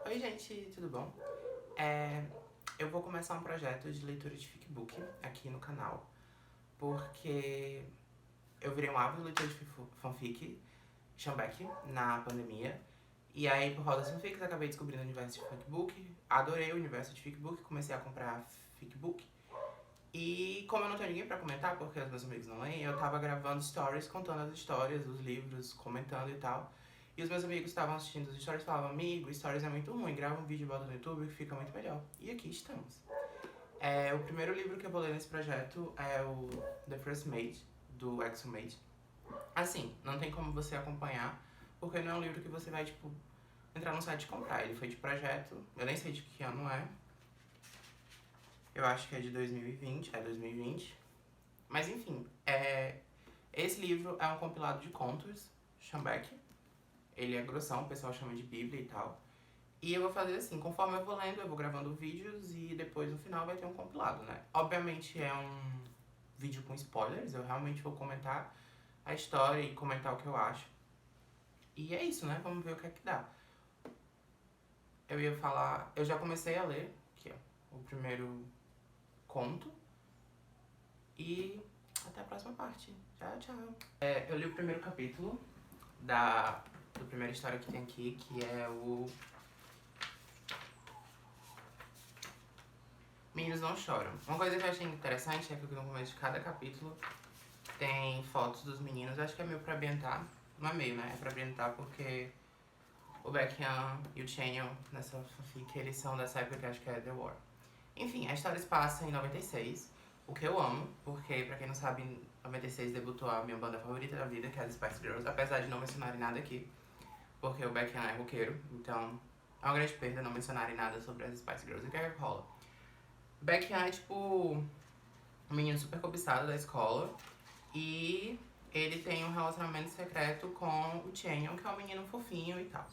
Oi gente, tudo bom? Eu vou começar um projeto de leitura de fic-book aqui no canal, porque eu virei um ávido leitor de fanfic, Shambeck, na pandemia. E aí, por causa das fanfics, acabei descobrindo o universo de fic-book, adorei o universo de fic-book, comecei a comprar fic-book. E como eu não tenho ninguém pra comentar, porque os meus amigos não leem, eu tava gravando stories, contando as histórias, os livros, comentando e tal. E os meus amigos estavam assistindo os stories e falavam: amigo, stories é muito ruim, grava um vídeo e bota no YouTube que fica muito melhor. E aqui estamos. O primeiro livro que eu vou ler nesse projeto é o The First Mate, do Exo Mate. Assim, não tem como você acompanhar, porque não é um livro que você vai, tipo, entrar no site e comprar. Ele foi de projeto, eu nem sei de que ano é. Eu acho que é de 2020, é 2020. Mas enfim, esse livro é um compilado de contos, Shambeck. Ele é grossão, o pessoal chama de Bíblia e tal. E eu vou fazer assim, conforme eu vou lendo, eu vou gravando vídeos e depois no final vai ter um compilado, né? Obviamente é um vídeo com spoilers, eu realmente vou comentar a história e comentar o que eu acho. E é isso, né? Vamos ver o que é que dá. Eu ia falar, eu já comecei a ler, aqui ó, o primeiro conto. E até a próxima parte. Tchau, tchau. Eu li o primeiro capítulo da primeira história que tem aqui, que é o Meninos Não Choram. Uma coisa que eu achei interessante é que no começo de cada capítulo tem fotos dos meninos. Eu acho que é meio pra ambientar. Não é meio, né? É pra ambientar porque o Baekhyun e o Chanyeol, nessa fanfic, eles são dessa época que eu acho que é The War. Enfim, a história se passa em 96, o que eu amo, porque, pra quem não sabe, em 96 debutou a minha banda favorita da vida, que é as Spice Girls, apesar de não mencionarem nada aqui, porque o Baekhyun é roqueiro, então é uma grande perda não mencionarem nada sobre as Spice Girls. E o que é que rola? Baekhyun é, tipo, um menino super cobiçado da escola, e ele tem um relacionamento secreto com o Chanyeol, que é um menino fofinho e tal.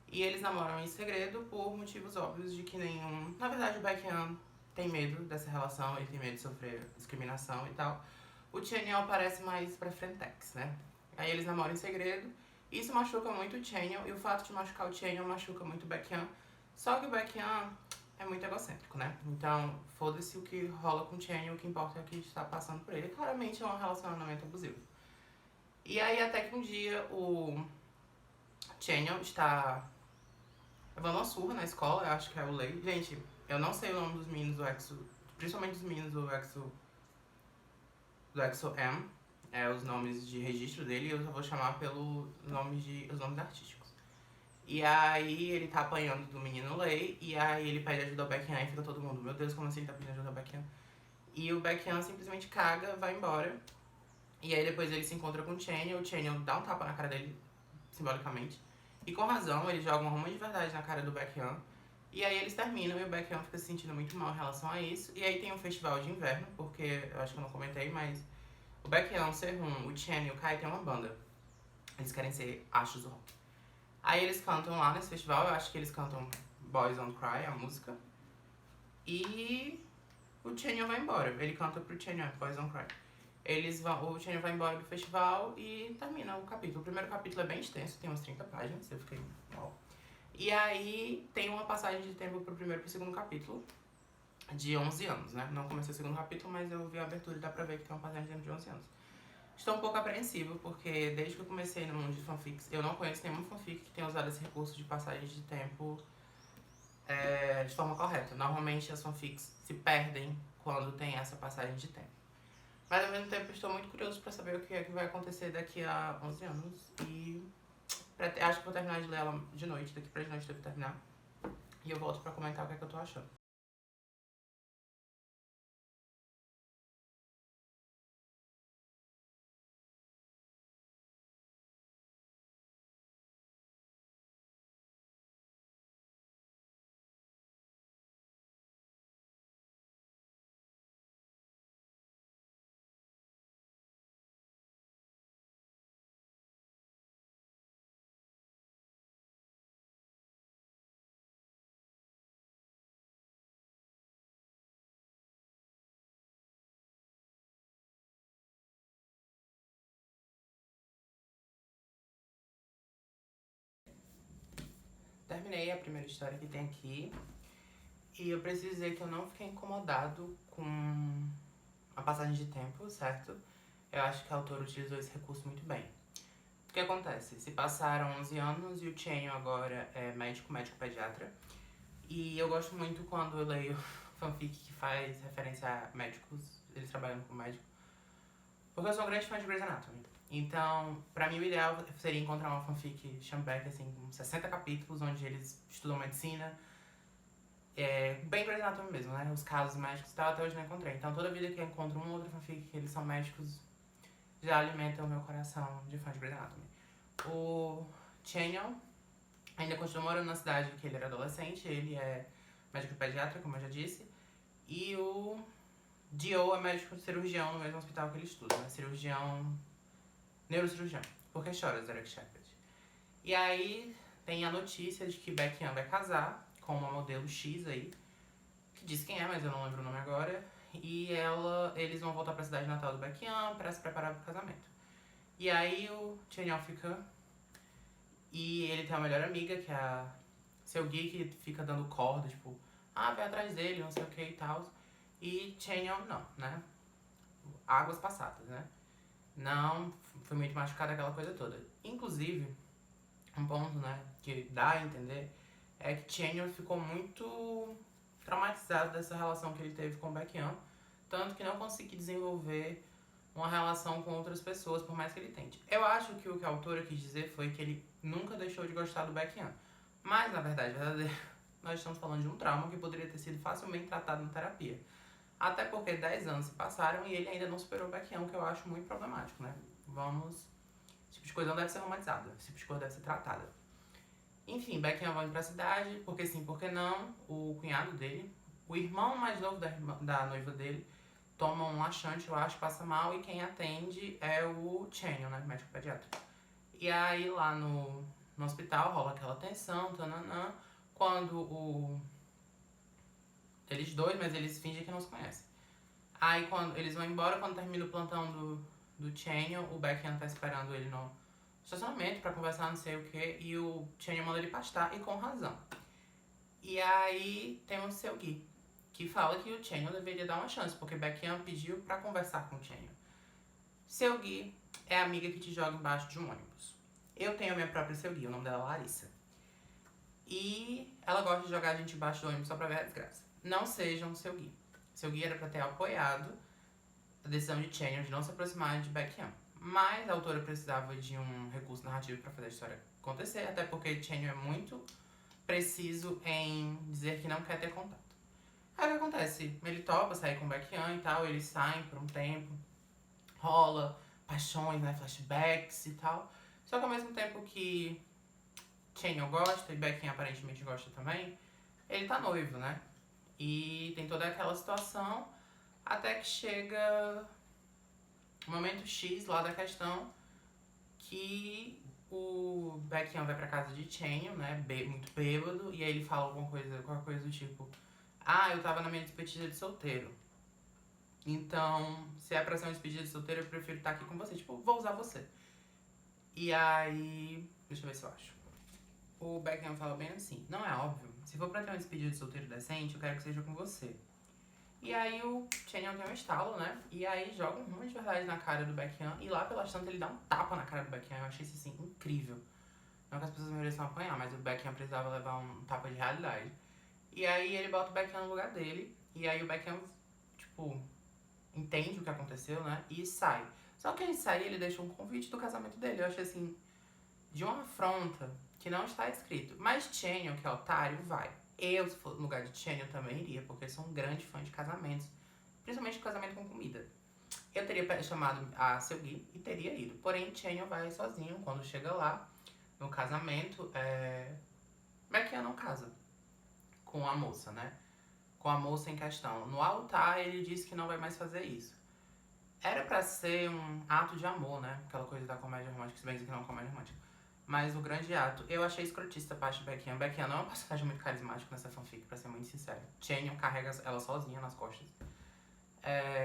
E eles namoram em segredo por motivos óbvios de que nenhum... Na verdade, o Baekhyun tem medo dessa relação, ele tem medo de sofrer discriminação e tal. O Chanyeol parece mais pra frentex, né? Aí eles namoram em segredo. Isso machuca muito o Chanyeol, e o fato de machucar o Chanyeol machuca muito o Baekhyun. Só que o Baekhyun é muito egocêntrico, né? Então, foda-se o que rola com o Chanyeol, o que importa é o que está passando por ele. Claramente é um relacionamento abusivo. E aí, até que um dia, o Chanyeol está levando uma surra na escola, eu acho que é o Lei. Gente, eu não sei o nome dos meninos do EXO, principalmente dos meninos do EXO M, os nomes de registro dele, eu só vou chamar os nomes artísticos. E aí ele tá apanhando do menino Lei, e aí ele pede ajuda ao Baekhyun e fica todo mundo, meu Deus, como assim ele tá pedindo ajuda ao Baekhyun? E o Baekhyun simplesmente caga, vai embora. E aí depois ele se encontra com o Chanyeol dá um tapa na cara dele, simbolicamente. E com razão, ele joga uma ruma de verdade na cara do Baekhyun. E aí eles terminam e o Baekhyun fica se sentindo muito mal em relação a isso. E aí tem um festival de inverno, porque eu acho que eu não comentei, mas o Baekhyun, o Sehun, o Chen e o Kai tem uma banda. Eles querem ser astros do rock. Aí eles cantam lá nesse festival, eu acho que eles cantam Boys Don't Cry, a música. E o Chanyeol vai embora. Ele canta pro Chanyeol, Boys Don't Cry. O Chanyeol vai embora do festival e termina o capítulo. O primeiro capítulo é bem extenso, tem umas 30 páginas, eu fiquei... Uau. E aí tem uma passagem de tempo pro primeiro e pro segundo capítulo, de 11 anos, né? Não comecei o segundo capítulo, mas eu vi a abertura e dá pra ver que tem uma passagem de tempo de 11 anos. Estou um pouco apreensivo, porque desde que eu comecei no mundo de fanfics, eu não conheço nenhuma fanfic que tenha usado esse recurso de passagem de tempo de forma correta. Normalmente as fanfics se perdem quando tem essa passagem de tempo. Mas ao mesmo tempo eu estou muito curioso pra saber o que é que vai acontecer daqui a 11 anos. E acho que vou terminar de ler ela de noite, daqui pra de noite eu devo terminar. E eu volto pra comentar o que é que eu tô achando. terminei a primeira história que tem aqui. E eu preciso dizer que eu não fiquei incomodado com a passagem de tempo, certo? Eu acho que a autora utilizou esse recurso muito bem. O que acontece? Se passaram 11 anos e o Chenyo agora é médico pediatra. E eu gosto muito quando eu leio fanfic que faz referência a médicos, eles trabalhando com médico. Porque eu sou um grande fã de Grey's Anatomy. Então, pra mim o ideal seria encontrar uma fanfic Schembeck, assim, com 60 capítulos, onde eles estudam medicina. Bem Grey's Anatomy mesmo, né? Os casos médicos e tal, até hoje não encontrei. Então toda vida que eu encontro uma outra fanfic que eles são médicos, já alimenta o meu coração de fã de Grey's Anatomy. O Chenyo ainda continua morando na cidade que ele era adolescente, ele é médico pediatra, como eu já disse. E o Dio é médico cirurgião no mesmo hospital que ele estuda, né? Neurocirurgião. Por que choras, Derek Shepherd? E aí tem a notícia de que Baekhyun vai casar com uma modelo X aí, que diz quem é, mas eu não lembro o nome agora. E eles vão voltar pra cidade natal do Baekhyun pra se preparar pro casamento. E aí o Chenyo fica... E ele tem uma melhor amiga, que é a Seulgi, que fica dando corda, tipo... vai atrás dele, não sei o que e tal. E Chenyo não, né? Águas passadas, né? Não, foi muito machucada aquela coisa toda. Inclusive, um ponto, né, que dá a entender é que Chenyo ficou muito traumatizado dessa relação que ele teve com o Baekhyun, tanto que não conseguiu desenvolver uma relação com outras pessoas, por mais que ele tente. Eu acho que o que a autora quis dizer foi que ele nunca deixou de gostar do Baekhyun. Mas, na verdade, nós estamos falando de um trauma que poderia ter sido facilmente tratado na terapia. Até porque 10 anos se passaram e ele ainda não superou o Baekhyun, que eu acho muito problemático, né? Esse tipo de coisa não deve ser romantizada, esse tipo de coisa deve ser tratada. Enfim, Baekhyun vai pra cidade, porque sim, porque não. O cunhado dele, o irmão mais novo da noiva dele, toma um laxante, eu acho, passa mal, e quem atende é o Chenyo, né, médico pediatra. E aí lá no hospital rola aquela tensão, tananã, quando eles dois, mas eles fingem que não se conhecem. Aí quando eles vão embora, quando termina o plantão do Chenyo, o Baekhyun tá esperando ele no estacionamento pra conversar não sei o que, e o Chenyo manda ele pastar, e com razão. E aí tem o Seulgi, que fala que o Chenyo deveria dar uma chance, porque Baekhyun pediu pra conversar com o Chenyo. Seulgi é a amiga que te joga embaixo de um ônibus. Eu tenho a minha própria Seulgi, o nome dela é Larissa. E ela gosta de jogar a gente embaixo do ônibus só pra ver a desgraça. Não sejam Seulgi. Seulgi era pra ter apoiado a decisão de Chenyo de não se aproximar de Baekhyun. Mas a autora precisava de um recurso narrativo pra fazer a história acontecer, até porque Chenyo é muito preciso em dizer que não quer ter contato. Aí o que acontece? Ele topa sair com o Baekhyun e tal, eles saem por um tempo, rola paixões, né, flashbacks e tal. Só que ao mesmo tempo que Chenyo gosta e Baekhyun aparentemente gosta também, ele tá noivo, né? E tem toda aquela situação até que chega o momento X lá da questão que o Baekhyun vai pra casa de Chenyo, né, muito bêbado, e aí ele fala qualquer coisa do tipo: eu tava na minha despedida de solteiro. Então, se é pra ser uma despedida de solteiro, eu prefiro estar aqui com você. Tipo, vou usar você. E aí... Deixa eu ver se eu acho. O Baekhyun fala bem assim: não é óbvio, se for pra ter uma despedida de solteiro decente, eu quero que seja com você. E aí o Chenyo tem um estalo, né? E aí joga um rumo de verdade na cara do Baekhyun. E lá pelas tantas ele dá um tapa na cara do Baekhyun. Eu achei isso assim, incrível. Não que as pessoas mereciam apanhar, mas o Baekhyun precisava levar um tapa de realidade. E aí ele bota o Baekhyun no lugar dele. E aí o Baekhyun, tipo, entende o que aconteceu, né? E sai. Só que ele sai e ele deixa um convite do casamento dele. Eu achei assim, de uma afronta que não está escrito. Mas Chenyo, que é otário, vai. Eu, se for no lugar de Chenyo, também iria, porque eu sou um grande fã de casamentos. Principalmente de casamento com comida. Eu teria chamado a Seulgi e teria ido. Porém, Chenyo vai sozinho. Quando chega lá, no casamento, Baekhyun não casa com a moça, né? Com a moça em questão. No altar, ele disse que não vai mais fazer isso. Era pra ser um ato de amor, né? Aquela coisa da comédia romântica, se bem que não é uma comédia romântica. Mas o grande ato, eu achei escrotista a parte do Baekhyun. Baekhyun não é um personagem muito carismático nessa fanfic, pra ser muito sincero. Chenyo carrega ela sozinha nas costas.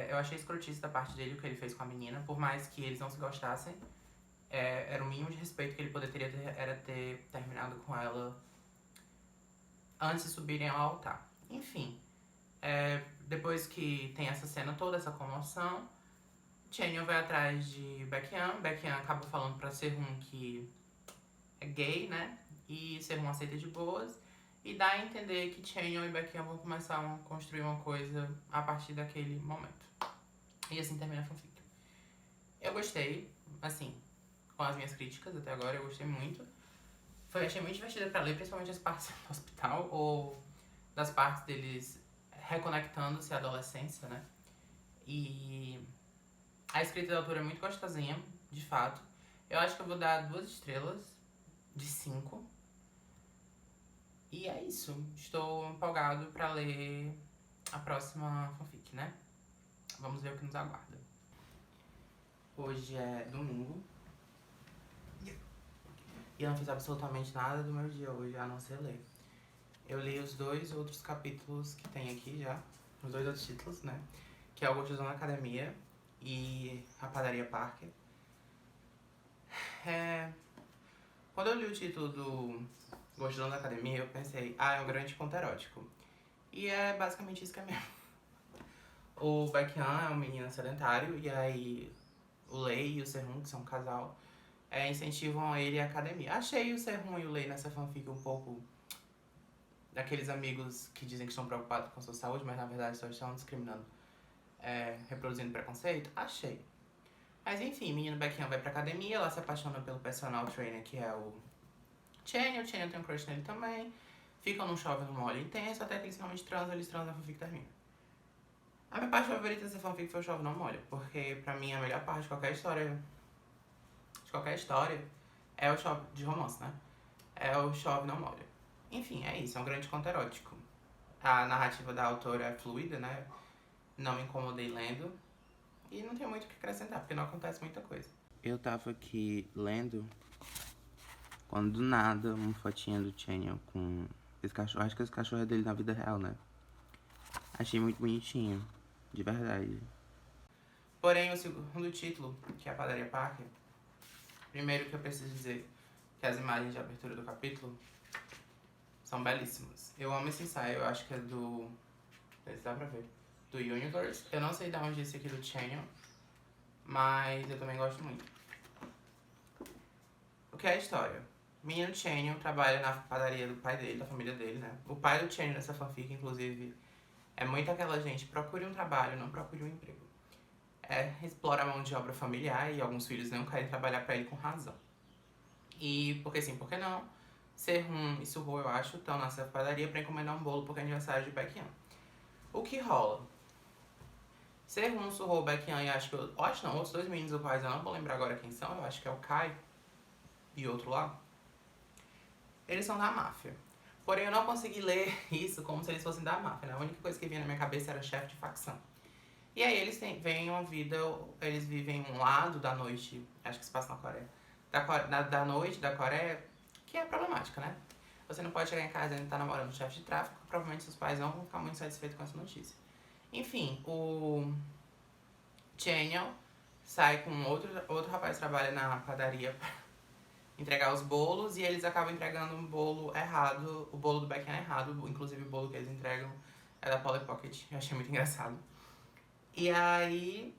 Eu achei escrotista a parte dele, o que ele fez com a menina. Por mais que eles não se gostassem, era o mínimo de respeito que ele poderia ter, era ter terminado com ela antes de subirem ao altar. Enfim, depois que tem essa cena toda, essa comoção, Chanyeol vai atrás de Baekhyun. Baekhyun acaba falando pra Sehun que é gay, né? E Sehun aceita de boas. E dá a entender que Chanyeol e Baekhyun vão começar a construir uma coisa a partir daquele momento. E assim termina a fanfic. Eu gostei, assim, com as minhas críticas até agora, eu gostei muito. Achei muito divertida pra ler, principalmente as partes do hospital, ou das partes deles reconectando-se à adolescência, né? E a escrita da autora é muito gostosinha, de fato. Eu acho que eu vou dar 2 estrelas de 5. E é isso. Estou empolgado pra ler a próxima fanfic, né? Vamos ver o que nos aguarda. Hoje é domingo. E eu não fiz absolutamente nada do meu dia hoje, a não ser ler. Eu li os 2 outros capítulos que tem aqui já. Os 2 outros títulos, né? Que é o Gostosão na Academia e a Padaria Parker. Quando eu li o título do Gostosão na Academia, eu pensei, é um grande conto erótico. E é basicamente isso que é mesmo. O Baekhyun é um menino sedentário, e aí o Lei e o Sehun, que são um casal, incentivam ele à academia. Achei o Sehun e o Lei nessa fanfic um pouco daqueles amigos que dizem que estão preocupados com a sua saúde, mas na verdade só estão discriminando, reproduzindo preconceito. Achei. Mas enfim, o menino Baekhyun vai pra academia, ela se apaixona pelo personal trainer, que é o Chanyeol. O Chanyeol tem um crush nele também. Ficam num chove num molho intenso, até que eles finalmente transam, eles transam, a fanfic termina. A minha parte favorita dessa fanfic foi o chove não molha, porque pra mim a melhor parte de qualquer história é o chove de romance, né? É o chove não molha. Enfim, é isso, é um grande conto erótico. A narrativa da autora é fluida, né? Não me incomodei lendo. E não tem muito o que acrescentar, porque não acontece muita coisa. Eu tava aqui lendo, quando do nada, uma fotinha do Chanyeol com esse cachorro. Acho que esse cachorro é dele na vida real, né? Achei muito bonitinho, de verdade. Porém, o segundo título, que é a Padaria Parker, primeiro que eu preciso dizer que as imagens de abertura do capítulo são belíssimas. Eu amo esse ensaio, eu acho que é do... não sei se dá pra ver. Do Universe. Eu não sei de onde é esse aqui do Chanyeol, mas eu também gosto muito. O que é a história? Menino Chanyeol trabalha na padaria do pai dele, da família dele, né? O pai do Chanyeol nessa fanfic, inclusive, é muito aquela gente, procure um trabalho, não procure um emprego. Explora a mão de obra familiar e alguns filhos não querem trabalhar pra ele com razão. E, porque sim, por que não? Sehun e Suho, eu acho, estão nessa padaria pra encomendar um bolo porque é aniversário de Baekhyun. O que rola? Sehun, Suho, Baekhyun e acho não, outros 2 meninos os quais eu não vou lembrar agora quem são, eu acho que é o Kai e outro lá. Eles são da máfia. Porém, eu não consegui ler isso como se eles fossem da máfia, né? A única coisa que vinha na minha cabeça era chefe de facção. E aí eles vêm uma vida, eles vivem um lado da noite, acho que se passa na Coreia, da noite da Coreia, que é problemática, né? Você não pode chegar em casa e ainda tá namorando um chefe de tráfico, provavelmente seus pais não vão ficar muito satisfeitos com essa notícia. Enfim, o Chanyeol sai com outro rapaz que trabalha na padaria pra entregar os bolos, e eles acabam entregando um bolo errado, o bolo do Baekhyun é errado, inclusive o bolo que eles entregam é da Polly Pocket, eu achei muito engraçado. E aí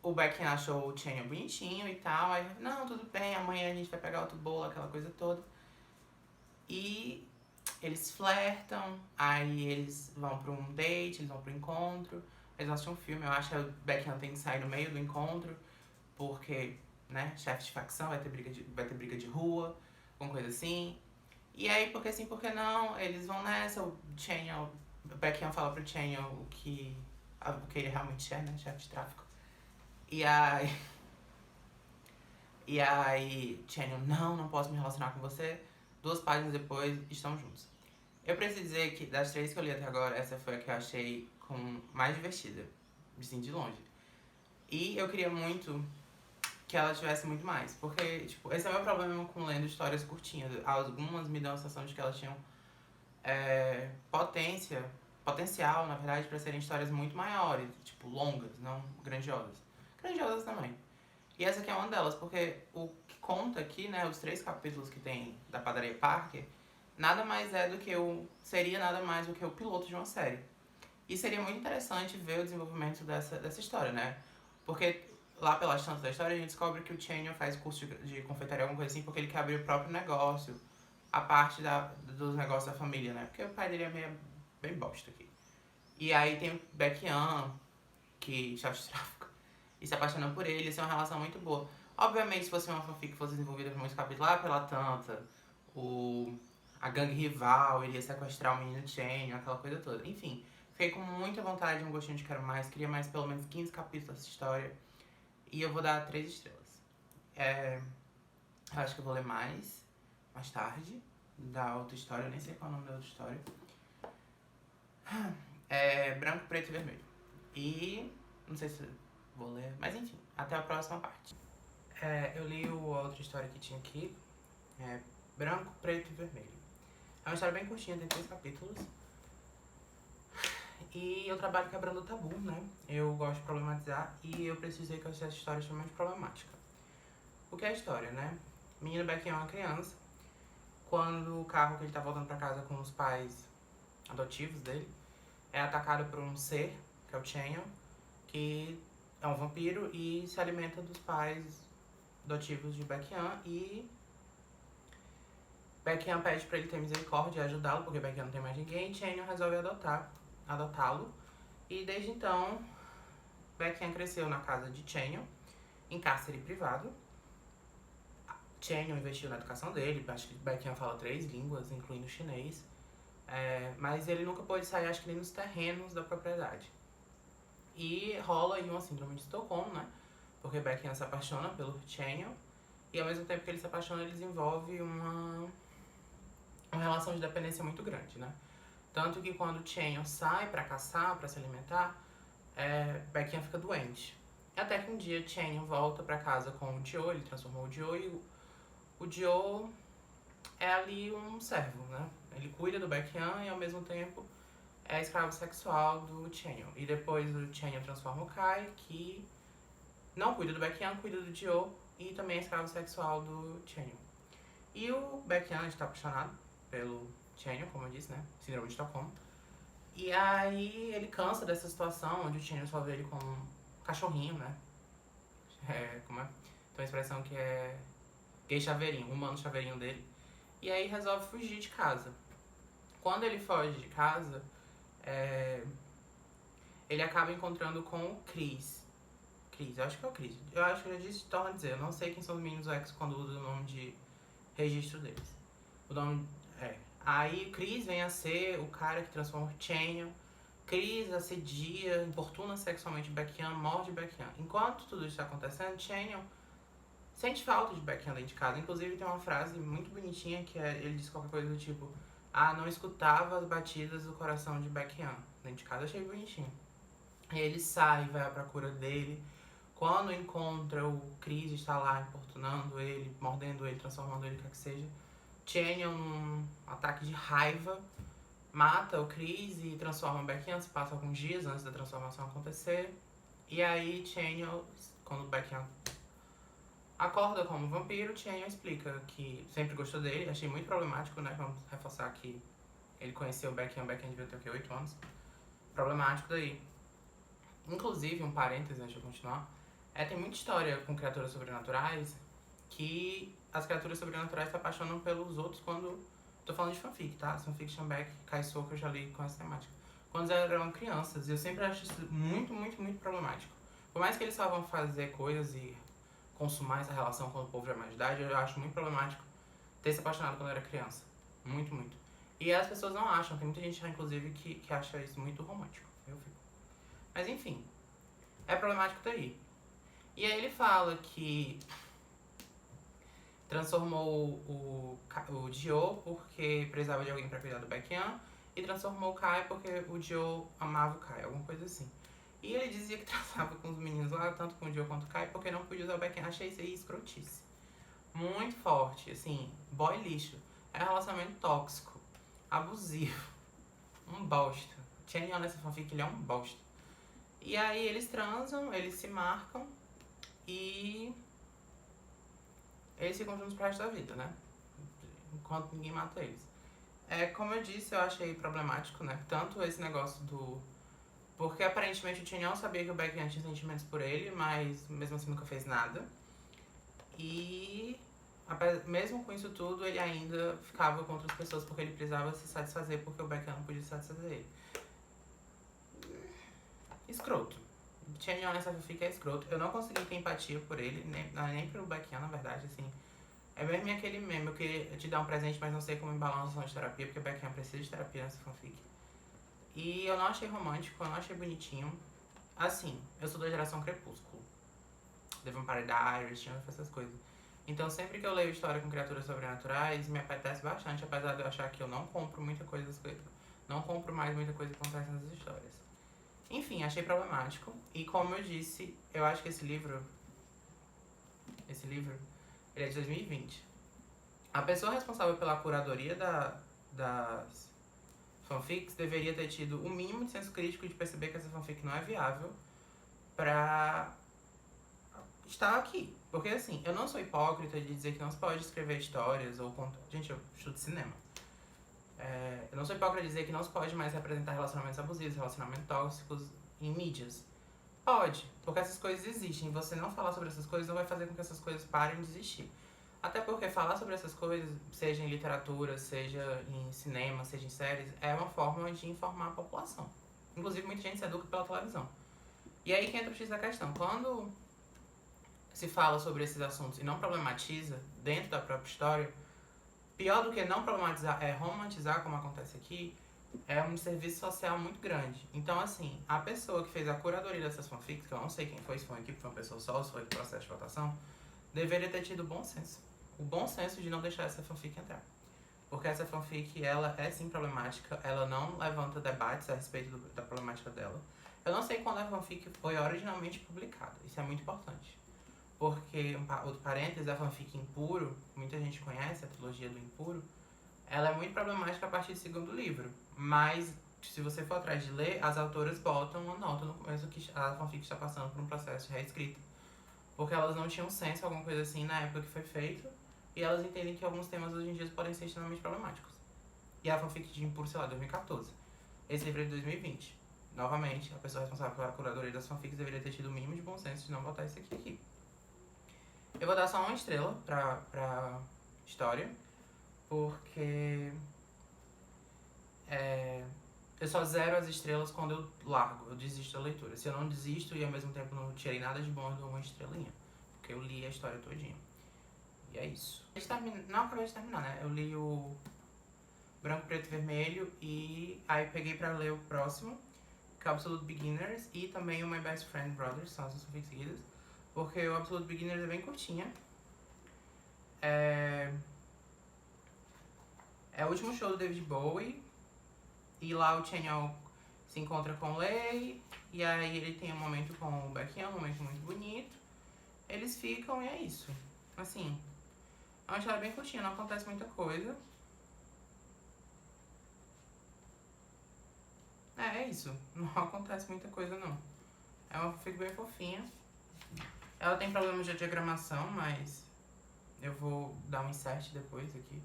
o Baekhyun achou o Chanyeol bonitinho e tal, aí não, tudo bem, amanhã a gente vai pegar outro bolo, aquela coisa toda. E eles flertam, aí eles vão pra um date, eles vão pro encontro, eles assistem um filme, eu acho que o Baekhyun tem que sair no meio do encontro, porque, né, chefe de facção, vai ter briga de rua, alguma coisa assim. E aí, porque sim, porque não, eles vão nessa, o Baekhyun fala pro Chanyeol o que ele realmente é, né, chefe de tráfico. E aí, Chanyeol, não posso me relacionar com você. 2 páginas depois, estão juntos. Eu preciso dizer que, das 3 que eu li até agora, essa foi a que eu achei mais divertida, assim, de longe. E eu queria muito que ela tivesse muito mais, porque, tipo, esse é o meu problema com lendo histórias curtinhas. Algumas me dão a sensação de que elas tinham potencial, na verdade, pra serem histórias muito maiores, tipo, longas, não grandiosas. Grandiosas também. E essa aqui é uma delas, porque o que conta aqui, né, os 3 capítulos que tem da Padaria Parker, nada mais é do que seria nada mais do que o piloto de uma série. E seria muito interessante ver o desenvolvimento dessa história, né? Porque lá pelas tantas da história a gente descobre que o Channing faz curso de confeitaria, alguma coisa assim, porque ele quer abrir o próprio negócio, a parte dos negócios da família, né? Porque o pai dele é meio bem bosta aqui. E aí tem o Baekhyun, que chave de tráfico, e se apaixonando por ele, isso é uma relação muito boa. Obviamente, se fosse uma fanfic que fosse desenvolvida por muitos capítulos lá pela Tanta, a gangue rival iria sequestrar o menino Channing, aquela coisa toda. Enfim, fiquei com muita vontade, um gostinho de quero mais, queria mais pelo menos 15 capítulos dessa história. E eu vou dar 3 estrelas. Eu acho que eu vou ler mais tarde, da outra história, eu nem sei qual é o nome da outra história. É Branco, Preto e Vermelho. E não sei se vou ler, mas enfim, até a próxima parte. Eu li a outra história que tinha aqui, Branco, Preto e Vermelho. É uma história bem curtinha, tem 3 capítulos. E eu trabalho quebrando o tabu, né? Eu gosto de problematizar e eu precisei que essa história é extremamente problemática. O que é a história, né? Menino Baekhyun é uma criança. Quando o carro que ele tá voltando pra casa com os pais adotivos dele é atacado por um ser, que é o Chanyeol, que é um vampiro e se alimenta dos pais adotivos de Baekhyun. E Baekhyun pede pra ele ter misericórdia e ajudá-lo, porque Baekhyun não tem mais ninguém, e Chanyeol resolve adotá-lo. E desde então, Baekhyun cresceu na casa de Chanyeol, em cárcere privado. Chanyeol investiu na educação dele, acho que Baekhyun fala 3 línguas, incluindo chinês. Mas ele nunca pôde sair, acho que nem nos terrenos da propriedade. E rola aí uma síndrome de Estocolmo, né? Porque Baekhyun se apaixona pelo Chanyeol, e ao mesmo tempo que ele se apaixona, ele desenvolve uma relação de dependência muito grande, né? Tanto que quando Chanyeol sai pra caçar, pra se alimentar, Baekhyun fica doente. Até que um dia Chanyeol volta pra casa com o Dio, ele transformou o Dio, e o Dio é ali um servo, né? Ele cuida do Baekhyun e ao mesmo tempo é escravo sexual do Chanyeol. E depois o Chanyeol transforma o Kai, que não cuida do Baekhyun, cuida do Dio e também é escravo sexual do Chanyeol. E o Baekhyun está apaixonado pelo Chanyeol, como eu disse, né? Síndrome de Estocolmo. E aí ele cansa dessa situação onde o Chanyeol só vê ele como um cachorrinho, né? Como é? Tem uma expressão que é gay chaveirinho, humano chaveirinho dele. E aí resolve fugir de casa. Quando ele foge de casa, ele acaba encontrando com o Chris. Eu acho que é o Chris. Eu acho que eu já disse, torno a dizer, eu não sei quem são os meninos X quando usam o nome de registro deles. O nome Aí o Chris vem a ser o cara que transforma o Chanyeol. Chris assedia, importuna sexualmente Baekhyun, morde Baekhyun. Enquanto tudo isso está acontecendo, Chanyeol sente falta de Baekhyun dentro de casa. Inclusive tem uma frase muito bonitinha que ele diz qualquer coisa do tipo: não escutava as batidas do coração de Baekhyun dentro de casa. Eu achei bonitinho. E ele sai, vai à procura dele. Quando encontra o Chris, está lá importunando ele, mordendo ele, transformando ele, o que é que seja. Chanyeol, num ataque de raiva, mata o Chris e transforma o Baekhyun. Se passa alguns dias antes da transformação acontecer. E aí Chanyeol, quando o Baekhyun acorda como vampiro, Chanyeol explica que sempre gostou dele. Achei muito problemático, né? Vamos reforçar que ele conheceu o Baekhyun devia ter o quê? 8 anos. Problemático daí. Inclusive, um parêntese antes de eu continuar, tem muita história com criaturas sobrenaturais que as criaturas sobrenaturais se apaixonam pelos outros quando... Tô falando de fanfic, tá? Fanfiction Back, Kaisou, que eu já li com essa temática. Quando eles eram crianças, e eu sempre acho isso muito, muito, muito problemático. Por mais que eles só vão fazer coisas e consumar essa relação quando o povo já é mais de idade, eu acho muito problemático ter se apaixonado quando era criança. Muito, muito. E as pessoas não acham, tem muita gente, inclusive, que acha isso muito romântico. Eu fico. Mas enfim, é problemático daí. E aí ele fala que transformou o Dio porque precisava de alguém pra cuidar do Baekhyun, e transformou o Kai porque o Dio amava o Kai, alguma coisa assim. E ele dizia que transava com os meninos lá, tanto com o Dio quanto o Kai, porque não podia usar o Baekhyun. Achei isso aí escrotice. Muito forte, assim, boy lixo. É um relacionamento tóxico, abusivo, um bosta. Chanyeol nessa fanfic, ele é um bosta. E aí eles transam, eles se marcam e eles ficam juntos pro resto da vida, né? Enquanto ninguém mata eles. Como eu disse, eu achei problemático, né? Tanto esse negócio do... Porque aparentemente o Tyrion sabia que o Baekhyun tinha sentimentos por ele, mas mesmo assim nunca fez nada. E mesmo com isso tudo, ele ainda ficava com outras pessoas porque ele precisava se satisfazer, porque o Baekhyun não podia satisfazer ele. Escroto. Tyrion nessa fica escroto. Eu não consegui ter empatia por ele, nem pelo Baekhyun, na verdade, assim. É mesmo aquele meme, eu queria te dar um presente, mas não sei como embalar uma sessão de terapia, porque o Baekhyun precisa de terapia nessa fanfic. E eu não achei romântico, eu não achei bonitinho. Assim, eu sou da geração Crepúsculo. The Vampire Diaries, tinha essas coisas. Então sempre que eu leio história com criaturas sobrenaturais, me apetece bastante, apesar de eu achar que eu não compro muita coisa, não compro mais muita coisa que acontece nas histórias. Enfim, achei problemático. E como eu disse, eu acho que esse livro, ele é de 2020. A pessoa responsável pela curadoria das fanfics deveria ter tido o mínimo de senso crítico de perceber que essa fanfic não é viável pra estar aqui. Porque assim, eu não sou hipócrita de dizer que não se pode escrever histórias ou contar. Gente, eu estudo cinema. Eu não sou hipócrita de dizer que não se pode mais representar relacionamentos abusivos, relacionamentos tóxicos em mídias. Pode, porque essas coisas existem. Você não falar sobre essas coisas não vai fazer com que essas coisas parem de existir. Até porque falar sobre essas coisas, seja em literatura, seja em cinema, seja em séries, é uma forma de informar a população. Inclusive, muita gente se educa pela televisão. E aí que entra o X da questão. Quando se fala sobre esses assuntos e não problematiza dentro da própria história, pior do que não problematizar é romantizar, como acontece aqui, é um serviço social muito grande. Então, assim, a pessoa que fez a curadoria dessas fanfics, que eu não sei quem foi, se foi uma equipe, foi uma pessoa só, se foi do processo de votação, deveria ter tido bom senso. O bom senso de não deixar essa fanfic entrar. Porque essa fanfic, ela é sim problemática, ela não levanta debates a respeito da problemática dela. Eu não sei quando a fanfic foi originalmente publicada, isso é muito importante. Porque, outro parênteses, a fanfic Impuro, muita gente conhece, a trilogia do Impuro, ela é muito problemática a partir do segundo livro. Mas, se você for atrás de ler, as autoras botam uma nota no começo que a fanfic está passando por um processo de reescrita. Porque elas não tinham senso, alguma coisa assim, na época que foi feito. E elas entendem que alguns temas hoje em dia podem ser extremamente problemáticos. E a fanfic de Impuro, sei lá, 2014. Esse livro é de 2020. Novamente, a pessoa responsável pela curadoria das fanfics deveria ter tido o mínimo de bom senso de não botar isso aqui. Eu vou dar só uma estrela pra história, porque eu só zero as estrelas quando eu largo, eu desisto da leitura. Se eu não desisto e ao mesmo tempo não tirei nada de bom, eu dou uma estrelinha, porque eu li a história todinha. E é isso. Não acabei de terminar, né? Eu li o Branco, Preto e Vermelho e aí peguei pra ler o próximo, que é o Absolute Beginners, e também o My Best Friend Brothers, são as fanfics seguidas. Porque o Absolute Beginners é bem curtinha. É o último show do David Bowie. E lá o Chanyeol se encontra com o Lei. E aí ele tem um momento com o Baekhyun, um momento muito bonito. Eles ficam e é isso. Assim, é uma história bem curtinha, não acontece muita coisa. É isso. Não acontece muita coisa, não. É uma fanfic bem fofinha. Ela tem problemas de diagramação, mas eu vou dar um insert depois aqui.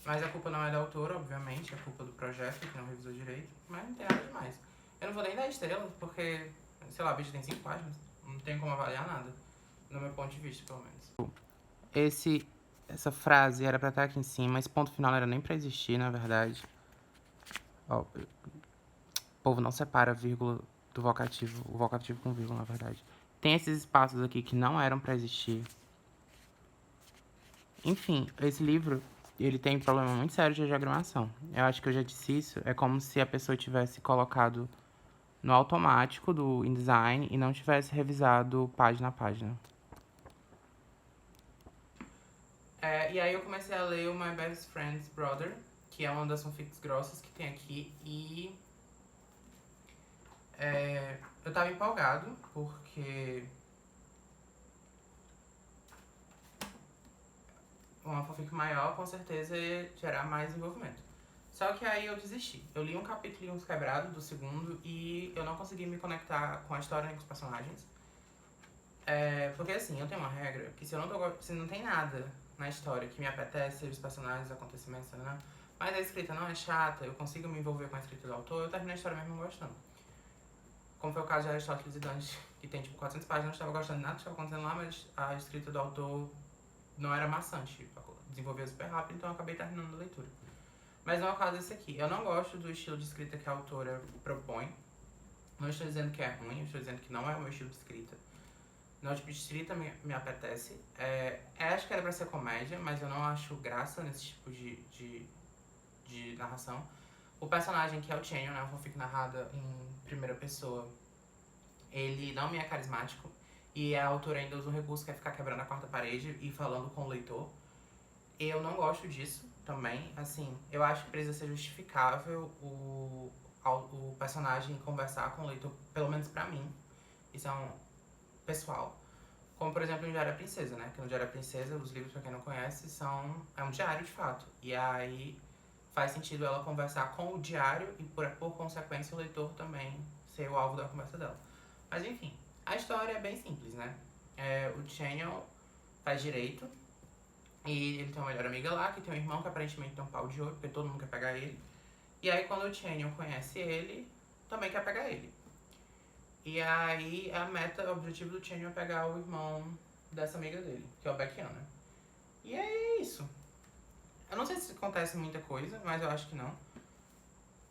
Mas a culpa não é da autora, obviamente, é culpa do projeto, que não revisou direito. Mas não tem nada demais. Eu não vou nem dar estrelas, porque, sei lá, a bicha tem 5 páginas. Não tem como avaliar nada, no meu ponto de vista, pelo menos. Essa frase era pra estar aqui em cima, esse ponto final não era nem pra existir, na verdade. Ó, o povo não separa vírgula do vocativo, o vocativo com vírgula, na verdade. Tem esses espaços aqui que não eram pra existir. Enfim, esse livro, ele tem um problema muito sério de diagramação. Eu acho que eu já disse isso, é como se a pessoa tivesse colocado no automático do InDesign e não tivesse revisado página a página. E aí eu comecei a ler o My Best Friend's Brother, que é uma das fanfics grossas que tem aqui, e eu tava empolgado, porque uma fanfic maior com certeza ia gerar mais envolvimento. Só que aí eu desisti. Eu li um capítulo e uns quebrados do segundo e eu não consegui me conectar com a história nem com os personagens. Porque assim, eu tenho uma regra que se não tem nada na história que me apetece, os personagens, os acontecimentos, né? Mas a escrita não é chata, eu consigo me envolver com a escrita do autor, eu terminei a história mesmo não gostando. Como foi o caso de Aristóteles e Dante, que tem tipo 400 páginas, eu não estava gostando de nada que estava acontecendo lá, mas a escrita do autor não era maçante, desenvolvia super rápido, então eu acabei terminando a leitura. Mas não é o caso desse aqui. Eu não gosto do estilo de escrita que a autora propõe. Não estou dizendo que é ruim, eu estou dizendo que não é o meu estilo de escrita. Não, o tipo de escrita me apetece. Acho que era pra ser comédia, mas eu não acho graça nesse tipo de narração. O personagem, que é o Chanyon, né, uma fanfic narrada em primeira pessoa, ele não me é carismático. E a autora ainda usa um recurso que é ficar quebrando a quarta parede e falando com o leitor. Eu não gosto disso também, assim, eu acho que precisa ser justificável o personagem conversar com o leitor, pelo menos pra mim. Isso é um pessoal. Como, por exemplo, no Diário da Princesa, né? Que no Diário da Princesa, os livros, pra quem não conhece, é um diário de fato. E aí faz sentido ela conversar com o diário e, por consequência, o leitor também ser o alvo da conversa dela. Mas, enfim, a história é bem simples, né? O Chanyon faz direito e ele tem uma melhor amiga lá, que tem um irmão que aparentemente tem um pau de ouro, porque todo mundo quer pegar ele. E aí, quando o Chanyon conhece ele, também quer pegar ele. E aí, o objetivo do Chanyon é pegar o irmão dessa amiga dele, que é o Baekhyun, né? E é isso. Eu não sei se acontece muita coisa, mas eu acho que não.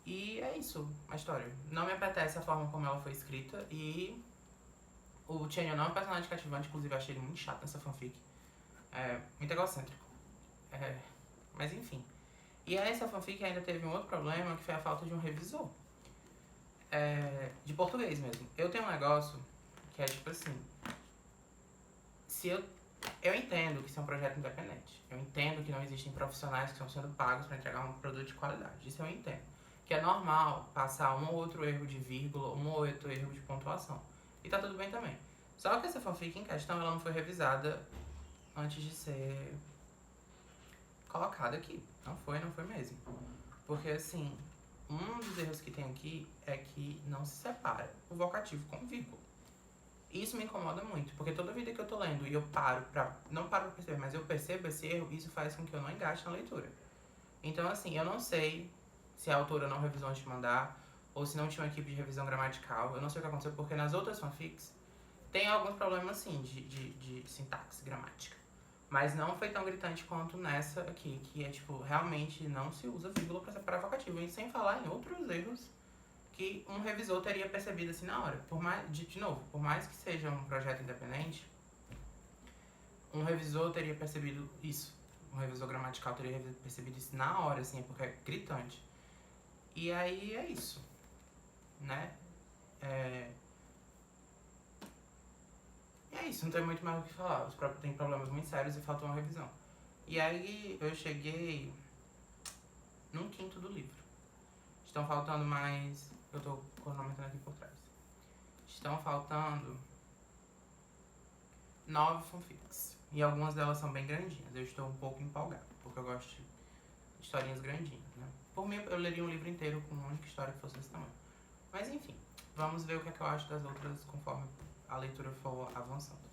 E é isso, a história. Não me apetece a forma como ela foi escrita e o Chanyon não é um personagem cativante, inclusive eu achei ele muito chato nessa fanfic. Muito egocêntrico. Mas enfim. E essa fanfic ainda teve um outro problema, que foi a falta de um revisor. De português mesmo. Eu tenho um negócio que é tipo assim. Se eu entendo que isso é um projeto independente. Eu entendo que não existem profissionais que estão sendo pagos para entregar um produto de qualidade. Isso eu entendo. Que é normal passar um ou outro erro de vírgula, um ou outro erro de pontuação. E tá tudo bem também. Só que essa fanfic em questão, ela não foi revisada antes de ser colocada aqui. Não foi mesmo. Porque assim, um dos erros que tem aqui é que não se separa o vocativo com o vírgula. Isso me incomoda muito, porque toda vida que eu tô lendo e eu não paro pra perceber, mas eu percebo esse erro, isso faz com que eu não engaste na leitura. Então, assim, eu não sei se a autora não revisou antes de mandar, ou se não tinha uma equipe de revisão gramatical, eu não sei o que aconteceu, porque nas outras fanfics tem alguns problemas, assim, de sintaxe, gramática. Mas não foi tão gritante quanto nessa aqui, que é, tipo, realmente não se usa vírgula pra separar vocativo, e sem falar em outros erros que um revisor teria percebido assim na hora. De novo, por mais que seja um projeto independente, um revisor teria percebido isso. Um revisor gramatical teria percebido isso na hora, assim, porque é gritante. E aí é isso, né? E é isso, não tem muito mais o que falar. Tem problemas muito sérios e faltou uma revisão. E aí eu cheguei num quinto do livro. Estão faltando mais. Eu tô cronometrando aqui por trás. Estão faltando 9 fanfics. E algumas delas são bem grandinhas. Eu estou um pouco empolgado, porque eu gosto de historinhas grandinhas, né? Por mim, eu leria um livro inteiro com uma única história que fosse desse tamanho. Mas enfim, vamos ver o que é que eu acho das outras conforme a leitura for avançando.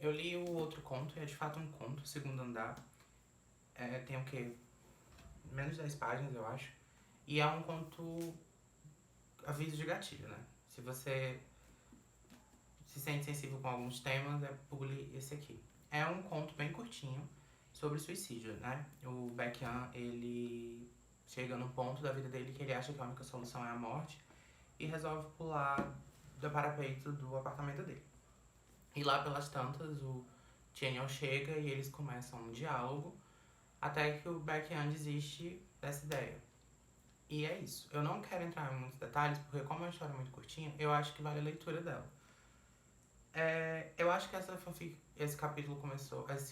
Eu li o outro conto, é de fato um conto, Segundo Andar. Tem o quê? Menos de 10 páginas, eu acho. E é um conto aviso de gatilho, né? Se você se sente sensível com alguns temas, pule esse aqui. É um conto bem curtinho sobre suicídio, né? O Baekhyun, ele chega num ponto da vida dele que ele acha que a única solução é a morte e resolve pular do parapeito do apartamento dele. E lá pelas tantas, o Chanyeol chega e eles começam um diálogo até que o Baekhyun desiste dessa ideia. E é isso. Eu não quero entrar em muitos detalhes, porque como é uma história muito curtinha, eu acho que vale a leitura dela. Eu acho que esse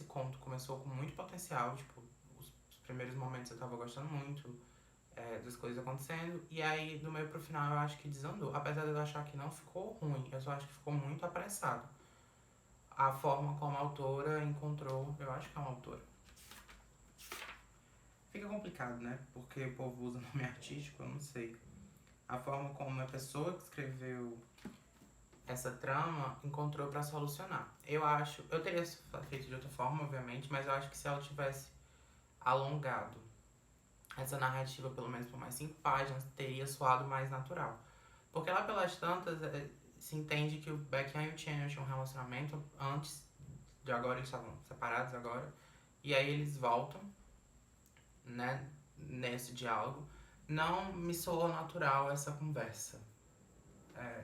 conto começou com muito potencial, tipo, os primeiros momentos eu tava gostando muito das coisas acontecendo, e aí do meio pro final eu acho que desandou. Apesar de eu achar que não ficou ruim, eu só acho que ficou muito apressado. A forma como a autora encontrou, eu acho que é uma autora. Fica complicado, né? Porque o povo usa nome artístico, eu não sei. A forma como a pessoa que escreveu essa trama encontrou pra solucionar. Eu teria feito de outra forma, obviamente, mas eu acho que se ela tivesse alongado essa narrativa, pelo menos por mais 5 páginas, teria soado mais natural. Porque lá pelas tantas, se entende que o Baekhyun e o Chan tinham um relacionamento antes de agora, eles estavam separados agora. E aí eles voltam, né, nesse diálogo. Não me soa natural essa conversa.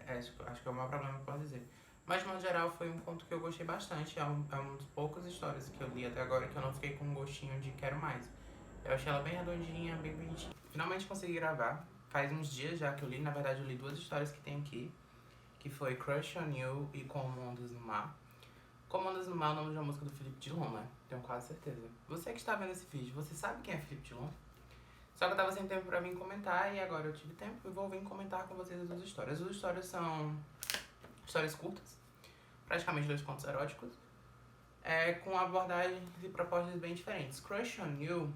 Acho que é o maior problema que eu posso dizer. Mas, de modo geral, foi um conto que eu gostei bastante. É uma das poucas histórias que eu li até agora que eu não fiquei com um gostinho de quero mais. Eu achei ela bem redondinha, bem bonitinha. Finalmente consegui gravar. Faz uns dias já que eu li. Na verdade, eu li 2 histórias que tem aqui. Que foi Crush on You e Como Ondas no Mar. Como Ondas no Mar é o nome de uma música do Felipe Dilon, né? Tenho quase certeza. Você que está vendo esse vídeo, você sabe quem é Felipe Dilon? Só que eu tava sem tempo pra vir comentar e agora eu tive tempo e vou vir comentar com vocês as 2 histórias. As 2 histórias são histórias curtas, praticamente 2 contos eróticos, com abordagens e propostas bem diferentes. Crush on You,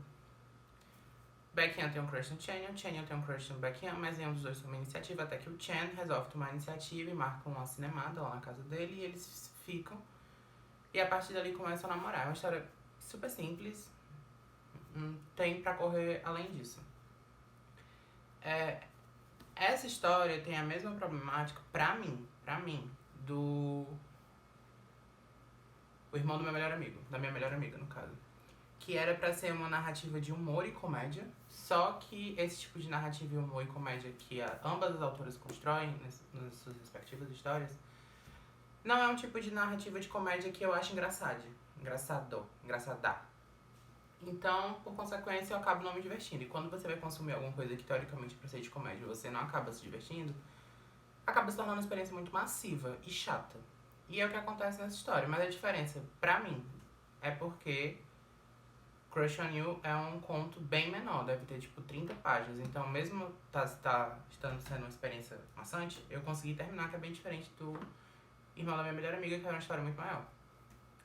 Baekhyun tem um crush no Chanyeol, Chanyeol tem um crush no Baekhyun, mas nenhum dos dois toma iniciativa, até que o Chan resolve tomar iniciativa e marca uma cinemada lá na casa dele e eles ficam. E a partir dali começam a namorar. É uma história super simples, não tem pra correr além disso. Essa história tem a mesma problemática, pra mim, do O Irmão do Meu Melhor Amigo, da minha melhor amiga, no caso. Que era pra ser uma narrativa de humor e comédia, só que esse tipo de narrativa de humor e comédia que ambas as autoras constroem nas suas respectivas histórias, não é um tipo de narrativa de comédia que eu acho engraçada. Então, por consequência, eu acabo não me divertindo. E quando você vai consumir alguma coisa que teoricamente é pra ser de comédia e você não acaba se divertindo, acaba se tornando uma experiência muito massiva e chata. E é o que acontece nessa história. Mas a diferença, pra mim, é porque Crush on You é um conto bem menor, deve ter tipo 30 páginas. Então, mesmo estando sendo uma experiência maçante, eu consegui terminar, que é bem diferente do Irmão da Minha Melhor Amiga, que é uma história muito maior.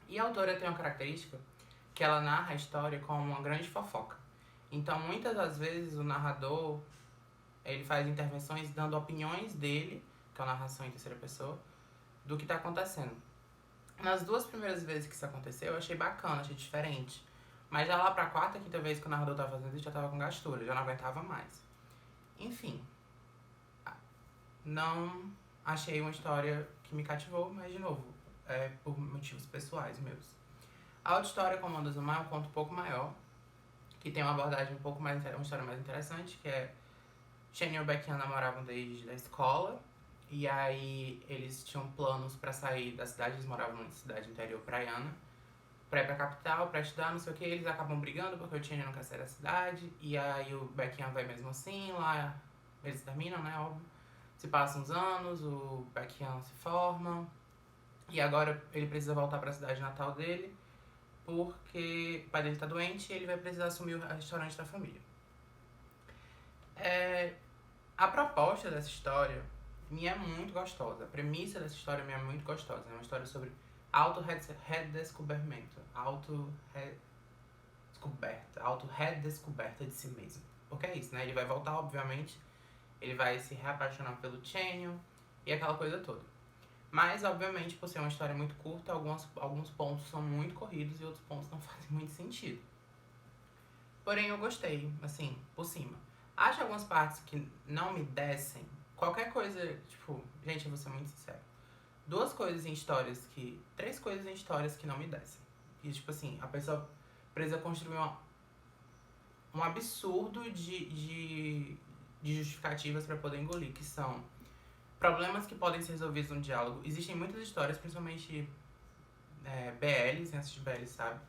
E a autora tem uma característica que ela narra a história como uma grande fofoca. Então, muitas das vezes, o narrador, ele faz intervenções dando opiniões dele, que é uma narração em terceira pessoa, do que tá acontecendo. Nas 2 primeiras vezes que isso aconteceu, eu achei bacana, achei diferente. Mas já lá pra 4ª, 5ª vez que o narrador tava fazendo isso, já tava com gastura, já não aguentava mais. Enfim, não achei uma história que me cativou, mas de novo, por motivos pessoais meus. A outra história, Como Ondas no Mar, é um conto um pouco maior, que tem uma abordagem um pouco mais, uma história mais interessante, que é Chen e o Baekhyun namoravam desde a escola, e aí eles tinham planos pra sair da cidade, eles moravam numa cidade interior praiana, pra ir pra capital, pra estudar, não sei o que, eles acabam brigando porque o Chen não quer sair da cidade, e aí o Baekhyun vai mesmo assim, lá eles terminam, né, óbvio. Se passam uns anos, o Baekhyun se forma, e agora ele precisa voltar pra cidade natal dele, porque o pai dele tá doente e ele vai precisar assumir o restaurante da família. A proposta dessa história me é muito gostosa. A premissa dessa história me é muito gostosa. É uma história sobre auto-redescoberta de si mesmo. Porque é isso, né? Ele vai voltar, obviamente. Ele vai se reapaixonar pelo Chanyeol e aquela coisa toda. Mas, obviamente, por ser uma história muito curta, alguns pontos são muito corridos e outros pontos não fazem muito sentido. Porém, eu gostei, assim, por cima. Acho algumas partes que não me descem. Qualquer coisa, tipo, gente, eu vou ser muito sincero. 3 coisas em histórias que não me descem. E, tipo assim, a pessoa precisa construir um absurdo de justificativas pra poder engolir, que são problemas que podem ser resolvidos no diálogo. Existem muitas histórias, principalmente BLs, quem assiste BL sabe,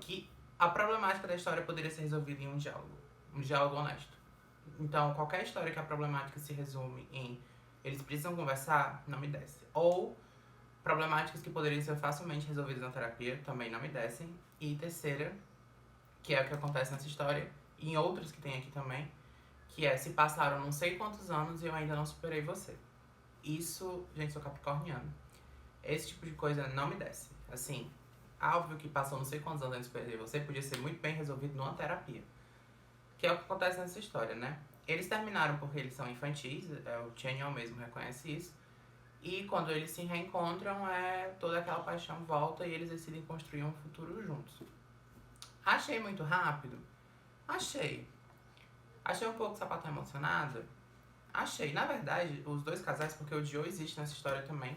que a problemática da história poderia ser resolvida em um diálogo honesto. Então, qualquer história que a problemática se resume em eles precisam conversar, não me desce. Ou problemáticas que poderiam ser facilmente resolvidas na terapia, também não me descem. E terceira, que é o que acontece nessa história, e em outras que tem aqui também, que é: se passaram não sei quantos anos e eu ainda não superei você. Isso, gente, sou capricorniano. Esse tipo de coisa não me desce. Assim, óbvio que passou não sei quantos anos antes de superar você, podia ser muito bem resolvido numa terapia. Que é o que acontece nessa história, né? Eles terminaram porque eles são infantis, o Chanyeol mesmo reconhece isso. E quando eles se reencontram, toda aquela paixão volta e eles decidem construir um futuro juntos. Achei muito rápido? Achei. Achei um pouco sapatão emocionado? Achei. Na verdade, os dois casais, porque o Joe existe nessa história também.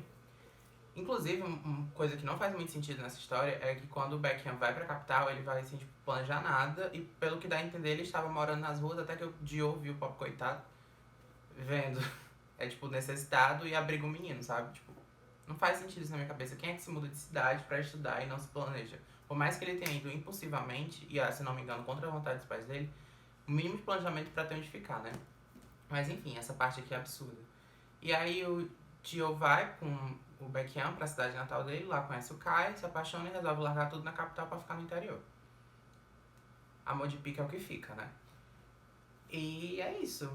Inclusive, uma coisa que não faz muito sentido nessa história é que quando o Beckham vai pra capital, ele vai, assim, tipo, planejar nada. E pelo que dá a entender, ele estava morando nas ruas até que o Joe viu o pobre coitado vendo. É, tipo, necessitado e abriga um menino, sabe? Tipo, não faz sentido isso na minha cabeça. Quem é que se muda de cidade pra estudar e não se planeja? Por mais que ele tenha ido impulsivamente, e se não me engano, contra a vontade dos pais dele, o mínimo de planejamento pra ter onde ficar, né? Mas enfim, essa parte aqui é absurda. E aí o Tio vai com o Beckham pra cidade natal dele, lá conhece o Kai, se apaixona e resolve largar tudo na capital pra ficar no interior. Amor de pica é o que fica, né? E é isso.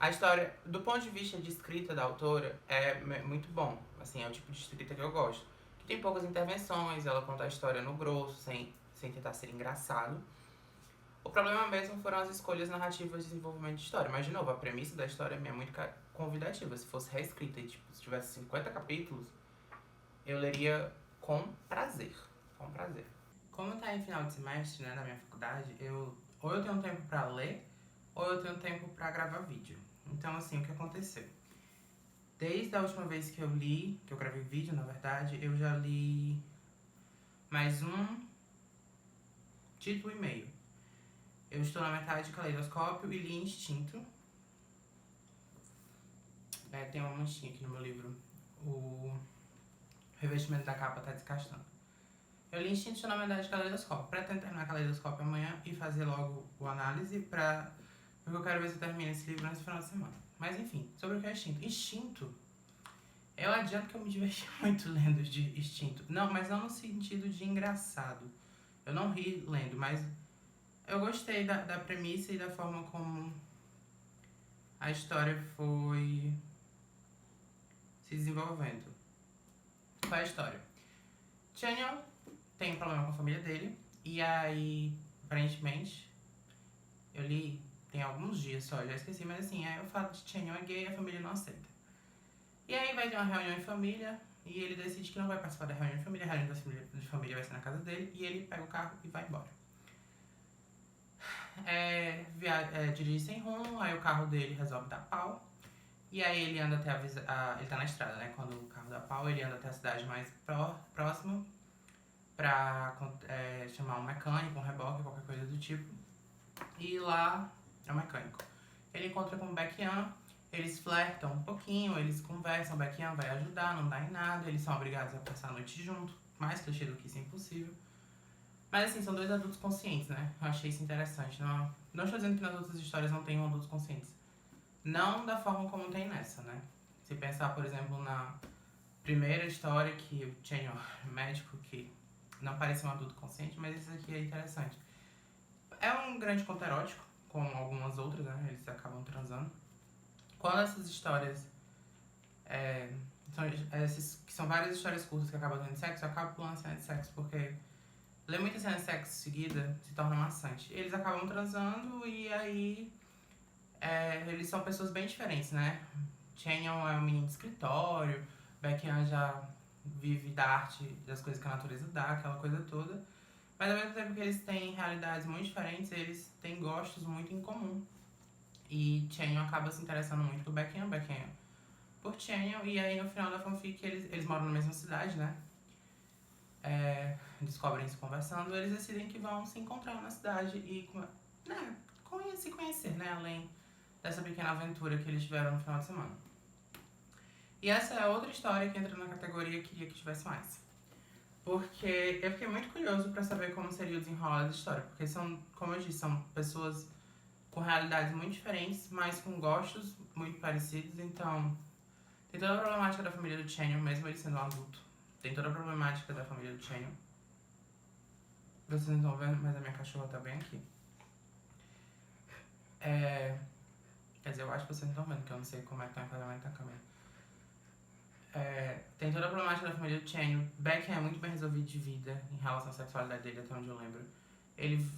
A história, do ponto de vista de escrita da autora, é muito bom. Assim, é o tipo de escrita que eu gosto. Que tem poucas intervenções, ela conta a história no grosso, sem tentar ser engraçado. O problema mesmo foram as escolhas narrativas de desenvolvimento de história. Mas, de novo, a premissa da história é muito convidativa. Se fosse reescrita e, tipo, se tivesse 50 capítulos, eu leria com prazer. Com prazer. Como tá em final de semestre, né, na minha faculdade, ou eu tenho tempo pra ler, ou eu tenho tempo pra gravar vídeo. Então, assim, o que aconteceu? Desde a última vez que eu li, que eu gravei vídeo, na verdade, eu já li mais um título e meio. Eu estou na metade de Caleidoscópio e li Instinto. Tem uma manchinha aqui no meu livro. O revestimento da capa tá descastando. Eu li Instinto, estou na metade de Caleidoscópio. Pretendo terminar Caleidoscópio amanhã e fazer logo o análise porque eu quero ver se eu termino esse livro nesse final de semana. Mas enfim, sobre o que é Instinto. Instinto, eu adianto que eu me diverti muito lendo de Instinto. Não, mas não no sentido de engraçado. Eu não ri lendo, mas eu gostei da premissa e da forma como a história foi se desenvolvendo. Qual é a história? Chanyeol tem um problema com a família dele. E aí, aparentemente, eu li tem alguns dias só, já esqueci, mas assim, o fato de Chanyeol é gay e a família não aceita. E aí vai ter uma reunião em família e ele decide que não vai participar da reunião de família. A reunião de família vai ser na casa dele e ele pega o carro e vai embora. Dirige sem rumo, aí o carro dele resolve dar pau. E aí ele anda até ele tá na estrada, né? Quando o carro dá pau, ele anda até a cidade mais próxima pra chamar um mecânico, um reboque, qualquer coisa do tipo. E lá é o mecânico. Ele encontra com o Beckham, eles flertam um pouquinho, eles conversam, o Beckham vai ajudar, não dá em nada, eles são obrigados a passar a noite junto, mais clichê do que isso é impossível. Mas assim, são dois adultos conscientes, né? Eu achei isso interessante. Não estou dizendo que nas outras histórias não tenham adultos conscientes. Não da forma como tem nessa, né? Se pensar, por exemplo, na primeira história que o Chanyeol é médico, que não parece um adulto consciente, mas esse aqui é interessante. É um grande conto erótico, como algumas outras, né? Eles acabam transando. Quando essas histórias que são várias histórias curtas que acabam tendo sexo, eu acabo pulando cena de sexo, porque ler muita cena de sexo seguida se torna maçante. Eles acabam transando e aí eles são pessoas bem diferentes, né? Chanyeol é um menino de escritório, Beckham já vive da arte, das coisas que a natureza dá, aquela coisa toda. Mas ao mesmo tempo que eles têm realidades muito diferentes, eles têm gostos muito em comum. E Chanyeol acaba se interessando muito por Beckham por Chanyeol, e aí no final da fanfic eles moram na mesma cidade, né? Descobrem se conversando, eles decidem que vão se encontrar na cidade e se conhecer, né? Além dessa pequena aventura que eles tiveram no final de semana. E essa é outra história que entra na categoria queria que tivesse mais. Porque eu fiquei muito curioso pra saber como seria o desenrolar da história. Porque são, como eu disse, são pessoas com realidades muito diferentes, mas com gostos muito parecidos. Então, tem toda a problemática da família do Chanyeol, mesmo ele sendo um adulto. Tem toda a problemática da família do Chanyeol. Vocês não estão vendo, mas a minha cachorra tá bem aqui. Quer dizer, eu acho que vocês não estão vendo, porque eu não sei como é que tá o enquadramento da câmera. Tem toda a problemática da família do Chanyeol. Beckham é muito bem resolvido de vida em relação à sexualidade dele, até onde eu lembro. Ele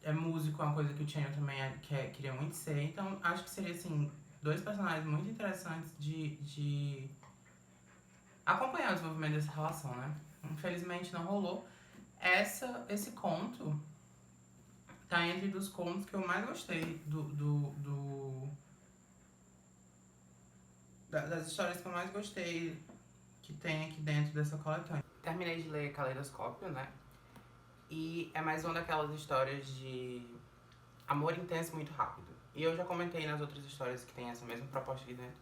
é músico, é uma coisa que o Chanyeol também queria muito ser. Então, acho que seria, assim, dois personagens muito interessantes de acompanhar o desenvolvimento dessa relação, né? Infelizmente não rolou. Esse conto tá entre dos contos que eu mais gostei das histórias que eu mais gostei que tem aqui dentro dessa coletânea. Terminei de ler Caleidoscópio, né? E é mais uma daquelas histórias de amor intenso muito rápido. E eu já comentei nas outras histórias que tem essa mesma proposta aqui dentro,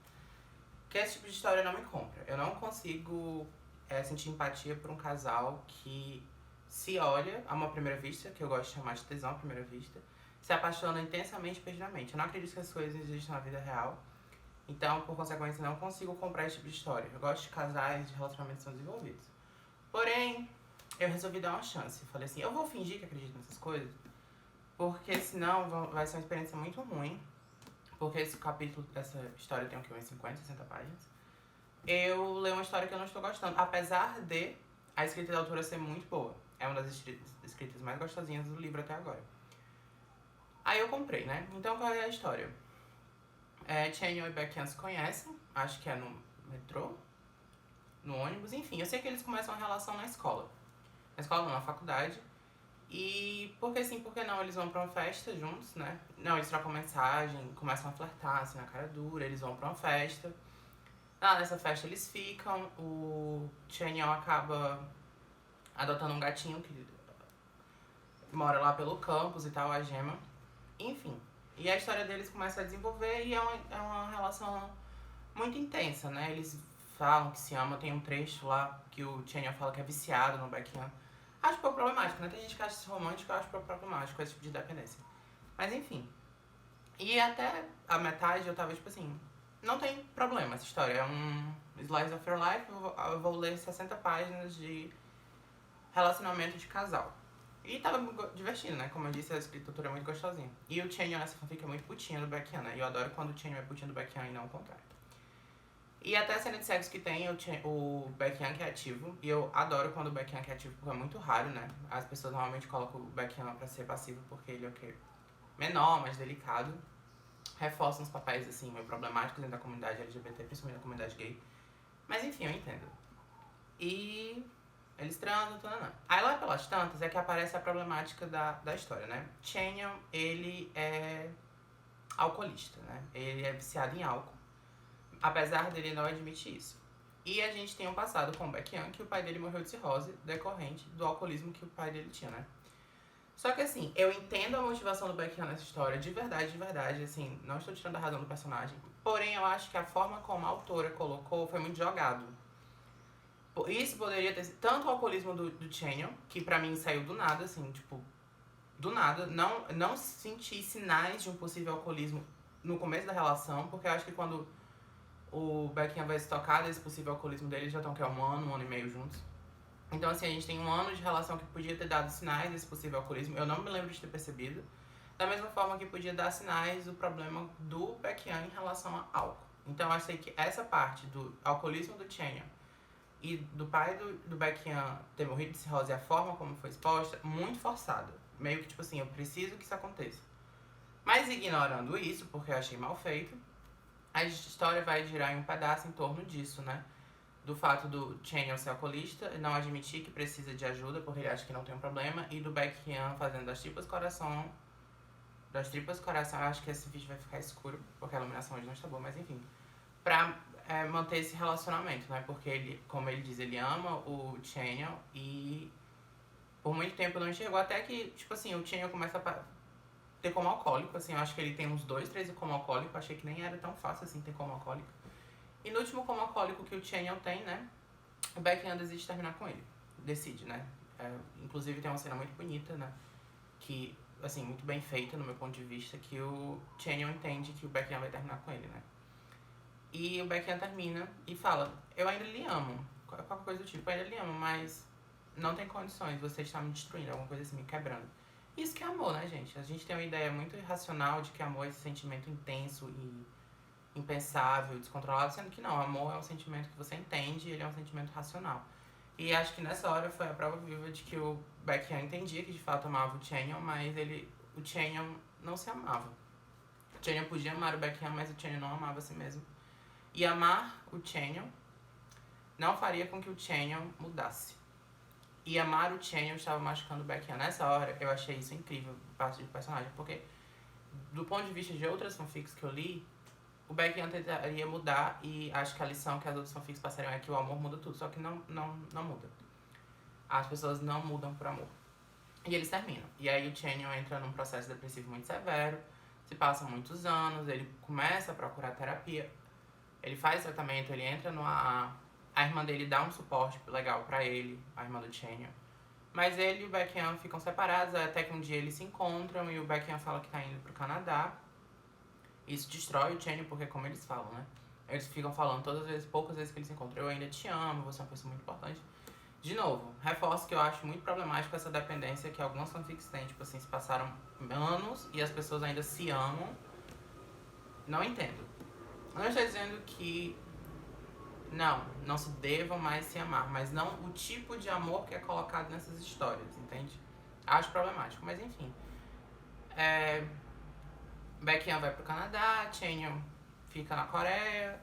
que esse tipo de história não me compra. Eu não consigo sentir empatia por um casal que se olha a uma primeira vista, que eu gosto de chamar de tesão à primeira vista, se apaixona intensamente e perdidamente. Eu não acredito que as coisas existam na vida real. Então, por consequência, não consigo comprar esse tipo de história. Eu gosto de casais, de relacionamentos que são desenvolvidos. Porém, eu resolvi dar uma chance. Falei assim, eu vou fingir que acredito nessas coisas, porque senão vai ser uma experiência muito ruim. Porque esse capítulo dessa história tem o quê? Umas 50, 60 páginas. Eu leio uma história que eu não estou gostando, apesar de a escrita da autora ser muito boa. É uma das escritas mais gostosinhas do livro até agora. Aí eu comprei, né? Então qual é a história? Chanyeol e Baekhyun se conhecem, acho que é no metrô, no ônibus, enfim. Eu sei que eles começam a relação na escola. Na escola não, na faculdade. E porque sim, porque não, eles vão pra uma festa juntos, né? Não, eles trocam mensagem, começam a flertar, assim, na cara dura, eles vão pra uma festa. Lá nessa festa eles ficam, o Chanyeol acaba adotando um gatinho que mora lá pelo campus e tal, a Gema. Enfim, e a história deles começa a desenvolver e é uma relação muito intensa, né? Eles falam que se amam, tem um trecho lá que o Chanyeol fala que é viciado no Baekhyun. Acho pouco problemático, né? Tem gente que acha isso romântico, eu acho pouco problemático esse tipo de dependência. Mas enfim. E até a metade eu tava tipo assim, não tem problema essa história, é um slice of your life, eu vou ler 60 páginas de relacionamento de casal. E tava me divertindo, né? Como eu disse, a escritura é muito gostosinha. E o Chanyeol nessa fanfic é muito putinha do Baekhyun, né? E eu adoro quando o Chanyeol é putinha do Baekhyun e não o contrário. E até a cena de sexo que tem o Baekhyun que é ativo. E eu adoro quando o Baekhyun que é ativo, porque é muito raro, né? As pessoas normalmente colocam o Baekhyun pra ser passivo porque ele é o quê? Menor, mais delicado. Reforçam os papéis, assim, meio problemáticos dentro da comunidade LGBT, principalmente da comunidade gay. Mas enfim, eu entendo. E eles transam, tudo, não. Aí lá pelas tantas é que aparece a problemática da história, né? Chanyeol, ele é alcoolista, né? Ele é viciado em álcool, apesar dele não admitir isso. E a gente tem um passado com o Baekhyun, que o pai dele morreu de cirrose decorrente do alcoolismo que o pai dele tinha, né? Só que assim, eu entendo a motivação do Baekhyun nessa história, de verdade, assim, não estou tirando a razão do personagem. Porém, eu acho que a forma como a autora colocou foi muito jogado. Isso poderia ter sido tanto o alcoolismo do Chanyeol, que pra mim saiu do nada, assim, tipo, do nada. Não senti sinais de um possível alcoolismo no começo da relação, porque eu acho que quando o Baekhyun vai se tocar desse possível alcoolismo dele, eles já estão, que é um ano e meio juntos. Então, assim, a gente tem um ano de relação que podia ter dado sinais desse possível alcoolismo. Eu não me lembro de ter percebido. Da mesma forma que podia dar sinais do problema do Baekhyun em relação a álcool. Então, eu achei que essa parte do alcoolismo do Chanyeol e do pai do Baekhyun ter morrido de cirrose e a forma como foi exposta, muito forçada. Meio que, tipo assim, eu preciso que isso aconteça. Mas ignorando isso, porque eu achei mal feito, a história vai girar em um pedaço em torno disso, né? Do fato do Chanyeol ser alcoolista, não admitir que precisa de ajuda, porque ele acha que não tem um problema, e do Baekhyun fazendo das tripas coração, eu acho que esse vídeo vai ficar escuro, porque a iluminação hoje não está boa, mas enfim. Pra manter esse relacionamento, né? Porque ele, como ele diz, ele ama o Chanyeol e por muito tempo não enxergou, até que, tipo assim, o Chanyeol começa a ter como alcoólico, assim, eu acho que ele tem uns 2, 3 como alcoólico, achei que nem era tão fácil assim ter como alcoólico. E no último como alcoólico que o Chanyeol tem, né, o Baekhyun decide terminar com ele, decide, né, inclusive tem uma cena muito bonita, né, que, assim, muito bem feita no meu ponto de vista, que o Chanyeol entende que o Baekhyun vai terminar com ele, né. E o Baekhyun termina e fala, eu ainda lhe amo, qualquer coisa do tipo, eu ainda lhe amo, mas não tem condições, você está me destruindo, alguma coisa assim, me quebrando. Isso que é amor, né, gente? A gente tem uma ideia muito irracional de que amor é esse sentimento intenso e impensável, descontrolado, sendo que não, amor é um sentimento que você entende e ele é um sentimento racional. E acho que nessa hora foi a prova viva de que o Baekhyun entendia que de fato amava o Chanyeol, mas o Chanyeol não se amava. O Chanyeol podia amar o Baekhyun, mas o Chanyeol não amava a si mesmo. E amar o Chanyeol não faria com que o Chanyeol mudasse. E a Maru Channel estava machucando o Baekhyun. Nessa hora, eu achei isso incrível, parte do personagem, porque do ponto de vista de outras fanfics que eu li, o Baekhyun tentaria mudar, e acho que a lição que as outras fanfics passariam é que o amor muda tudo, só que não muda. As pessoas não mudam por amor. E eles terminam. E aí o Channel entra num processo depressivo muito severo, se passam muitos anos, ele começa a procurar terapia, ele faz tratamento, ele entra no AA, a irmã dele dá um suporte legal pra ele, a irmã do Channel. Mas ele e o Baekhyun ficam separados, até que um dia eles se encontram e o Baekhyun fala que tá indo pro Canadá. Isso destrói o Channel, porque como eles falam, né? Eles ficam falando todas as vezes, poucas vezes que eles se encontram, eu ainda te amo, você é uma pessoa muito importante. De novo, reforço que eu acho muito problemático essa dependência que algumas fanfics têm, tipo assim, se passaram anos e as pessoas ainda se amam. Não entendo. Não estou dizendo que não se devam mais se amar, mas não o tipo de amor que é colocado nessas histórias, entende? Acho problemático, mas enfim. Baekhyun vai pro Canadá, Channel fica na Coreia,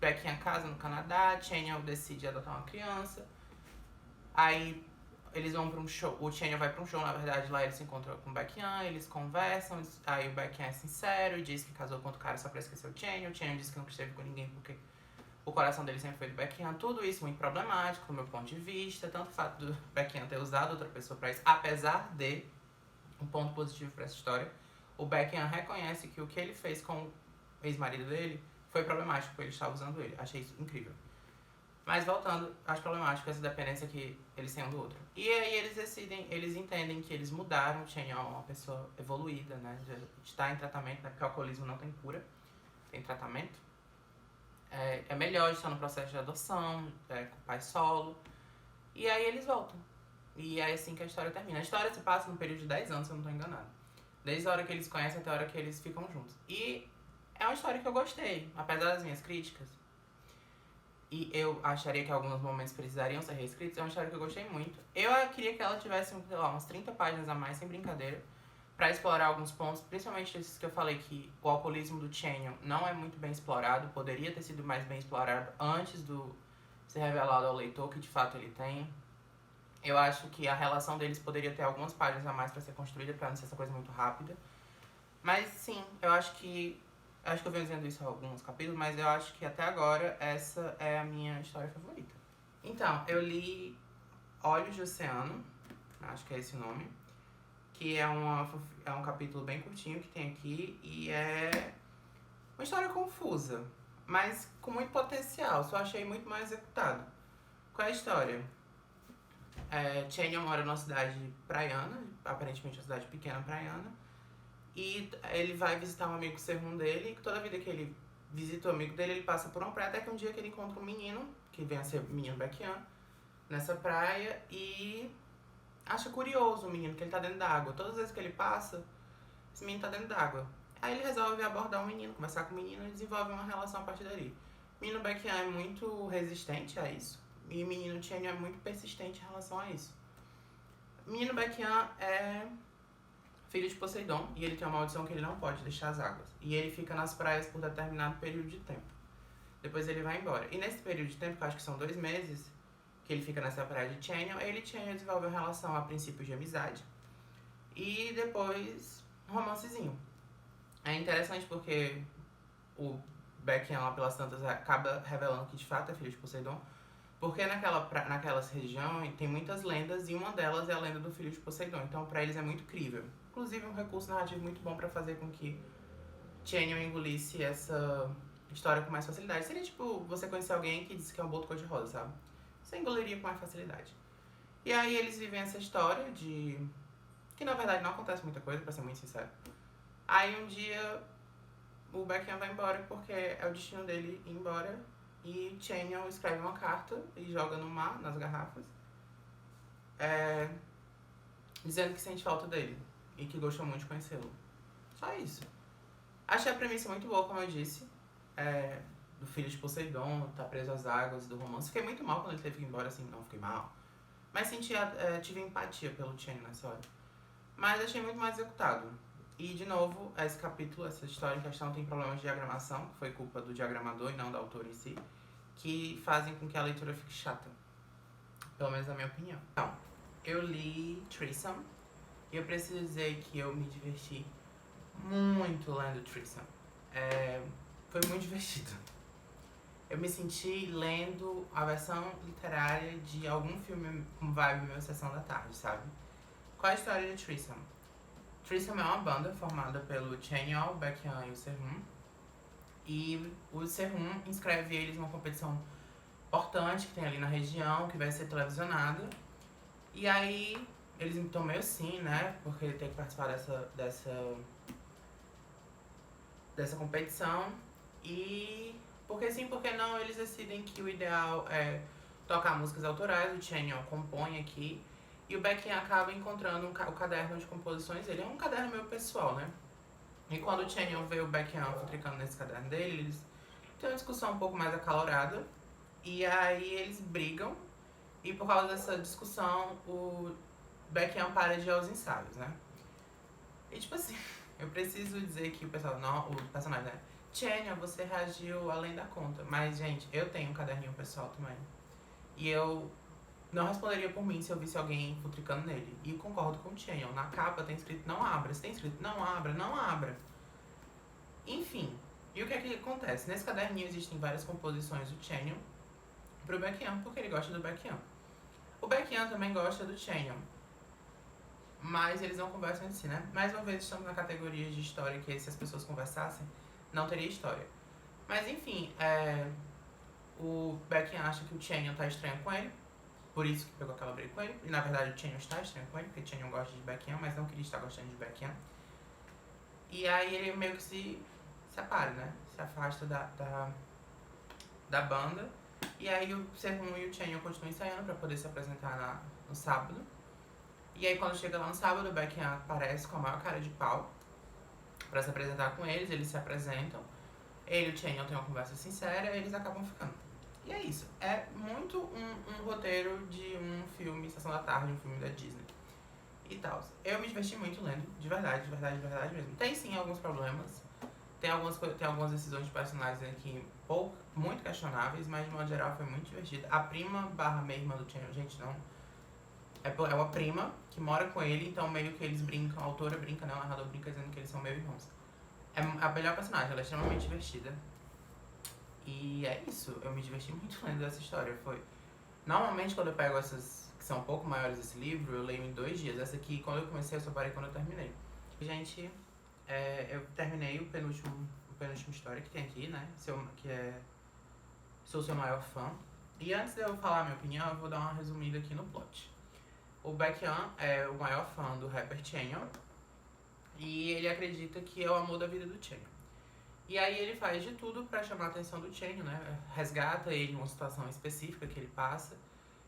Baekhyun casa no Canadá, Channel decide adotar uma criança. Aí eles vão pra um show, o Channel vai pra um show, na verdade, lá ele se encontra com o Baekhyun, eles conversam, aí o Baekhyun é sincero e diz que casou com outro cara só pra esquecer o Channel diz que nunca esteve com ninguém porque o coração dele sempre foi do Baekhyun. Tudo isso muito problemático do meu ponto de vista, tanto o fato do Baekhyun ter usado outra pessoa pra isso, apesar de, um ponto positivo pra essa história, o Baekhyun reconhece que o que ele fez com o ex-marido dele foi problemático, porque ele estava usando ele. Achei isso incrível. Mas voltando, acho problemático essa dependência que eles têm um do outro. E aí eles entendem que eles mudaram, o Channel é uma pessoa evoluída, né? Já está em tratamento, né? Porque o alcoolismo não tem cura, tem tratamento. É melhor estar no processo de adoção, com o pai solo. E aí eles voltam. E é assim que a história termina. A história se passa num período de 10 anos, se eu não estou enganado. Desde a hora que eles conhecem até a hora que eles ficam juntos. E é uma história que eu gostei, apesar das minhas críticas. E eu acharia que alguns momentos precisariam ser reescritos. É uma história que eu gostei muito. Eu queria que ela tivesse, sei lá, umas 30 páginas a mais, sem brincadeira, pra explorar alguns pontos, principalmente esses que eu falei, que o alcoolismo do Channel não é muito bem explorado, poderia ter sido mais bem explorado antes do ser revelado ao leitor, que de fato ele tem. Eu acho que a relação deles poderia ter algumas páginas a mais pra ser construída, pra não ser essa coisa muito rápida. Mas sim, eu acho que eu venho dizendo isso em alguns capítulos, mas eu acho que até agora essa é a minha história favorita. Então, eu li Olhos de Oceano, acho que é esse o nome, que é um capítulo bem curtinho que tem aqui, e é uma história confusa, mas com muito potencial, só achei muito mal executado. Qual é a história? Channel mora numa cidade praiana, aparentemente uma cidade pequena praiana, e ele vai visitar um amigo serrum dele, e toda vida que ele visita o amigo dele, ele passa por uma praia, até que um dia que ele encontra um menino, que vem a ser o menino Baekhyun, nessa praia, e acha curioso o menino, que ele tá dentro d'água. Todas as vezes que ele passa, esse menino tá dentro d'água. Aí ele resolve abordar o menino, conversar com o menino e desenvolve uma relação a partir dali. O menino Baekhyun é muito resistente a isso, e o menino Channel é muito persistente em relação a isso. O menino Baekhyun é filho de Poseidon, e ele tem uma maldição que ele não pode deixar as águas. E ele fica nas praias por determinado período de tempo. Depois ele vai embora. E nesse período de tempo, que eu acho que são 2 meses, que ele fica nessa praia de Channel, ele e Channel desenvolvem uma relação a princípio de amizade. E depois, um romancezinho. É interessante porque o Baekhyun, lá pelas tantas, acaba revelando que de fato é filho de Poseidon. Porque naquelas regiões tem muitas lendas, e uma delas é a lenda do filho de Poseidon. Então pra eles é muito crível. Inclusive um recurso narrativo muito bom pra fazer com que Channel engolisse essa história com mais facilidade. Seria tipo você conhecer alguém que disse que é um boto cor-de-rosa, sabe? Você engoliria com mais facilidade. E aí eles vivem essa história de... que na verdade não acontece muita coisa, pra ser muito sincero. Aí um dia o Baekhyun vai embora porque é o destino dele ir embora. E Channel escreve uma carta e joga no mar, nas garrafas, dizendo que sente falta dele e que gostou muito de conhecê-lo. Só isso. Achei a premissa muito boa, como eu disse, do filho de Poseidon, tá preso às águas, do romance. Fiquei muito mal quando ele teve que ir embora, assim, não fiquei mal. Mas tive empatia pelo Channel nessa hora. Mas achei muito mais executado. E, de novo, esse capítulo, essa história em questão tem problemas de diagramação, que foi culpa do diagramador e não da autora em si, que fazem com que a leitura fique chata. Pelo menos na minha opinião. Então, eu li Threesome e eu preciso dizer que eu me diverti muito lendo Threesome. Foi muito divertido. Eu me senti lendo a versão literária de algum filme com vibe meio Sessão da Tarde, sabe? Qual é a história de Threesome? Threesome é uma banda formada pelo Chanyeol, Baekhyun e o Sehun. E o Sehun inscreve eles numa competição importante que tem ali na região, que vai ser televisionada. E aí, eles estão meio assim, né? Porque ele tem que participar dessa competição. E porque sim, porque não, eles decidem que o ideal é tocar músicas autorais. O Chanyeol compõe aqui. E o Baekhyun acaba encontrando o caderno de composições dele. É um caderno meio pessoal, né? E quando o Chanyeol vê o Baekhyun futricando nesse caderno dele, eles têm uma discussão um pouco mais acalorada. E aí eles brigam. E por causa dessa discussão, o Baekhyun para de ir aos ensaios, né? E tipo assim, eu preciso dizer que o pessoal, não, o personagem, né? Chanyeol, você reagiu além da conta. Mas, gente, eu tenho um caderninho pessoal também. E eu não responderia por mim se eu visse alguém futricando nele. E concordo com o Chanyeol. Na capa tem escrito não abra. Se tem escrito não abra, não abra. Enfim. E o que é que acontece? Nesse caderninho existem várias composições do Chanyeol pro Baekhyun, porque ele gosta do Baekhyun. O Baekhyun também gosta do Chanyeol. Mas eles não conversam entre si, né? Mais uma vez estamos na categoria de história que se as pessoas conversassem, não teria história. Mas enfim, o Baekhyun acha que o Chanyeol tá estranho com ele. Por isso que pegou aquela briga com ele. E na verdade o Chanyeol está estranho com ele, porque o Chanyeol gosta de Baekhyun, mas não queria estar gostando de Baekhyun. E aí ele meio que se separa, né? Se afasta da banda. E aí o Sehun e o Chanyeol continuam ensaiando pra poder se apresentar no sábado. E aí quando chega lá no sábado, o Baekhyun aparece com a maior cara de pau pra se apresentar com eles se apresentam. Ele e o Chanyeol têm uma conversa sincera e eles acabam ficando. E é isso. É muito um roteiro de um filme Sessão da Tarde, um filme da Disney. E tal. Eu me diverti muito lendo, de verdade mesmo. Tem sim alguns problemas. Tem algumas decisões de personagens aqui muito questionáveis, mas de modo geral foi muito divertido. A prima / meia irmã do Chanyeol, gente, não. É uma prima que mora com ele, então meio que eles brincam, a autora brinca, né? O narrador brinca dizendo que eles são meio irmãos. É a melhor personagem, ela é extremamente divertida. E é isso, eu me diverti muito lendo essa história. Normalmente quando eu pego essas que são um pouco maiores esse livro, eu leio em 2 dias. Essa aqui, quando eu comecei, eu só parei quando eu terminei. Gente, eu terminei o penúltimo história que tem aqui, né? Que é Sou Seu Maior Fã. E antes de eu falar a minha opinião, eu vou dar uma resumida aqui no plot. O Baekhyun é o maior fã do rapper Chanyeol. E ele acredita que é o amor da vida do Chanyeol. E aí ele faz de tudo pra chamar a atenção do Chanyeol, né? Resgata ele numa situação específica que ele passa.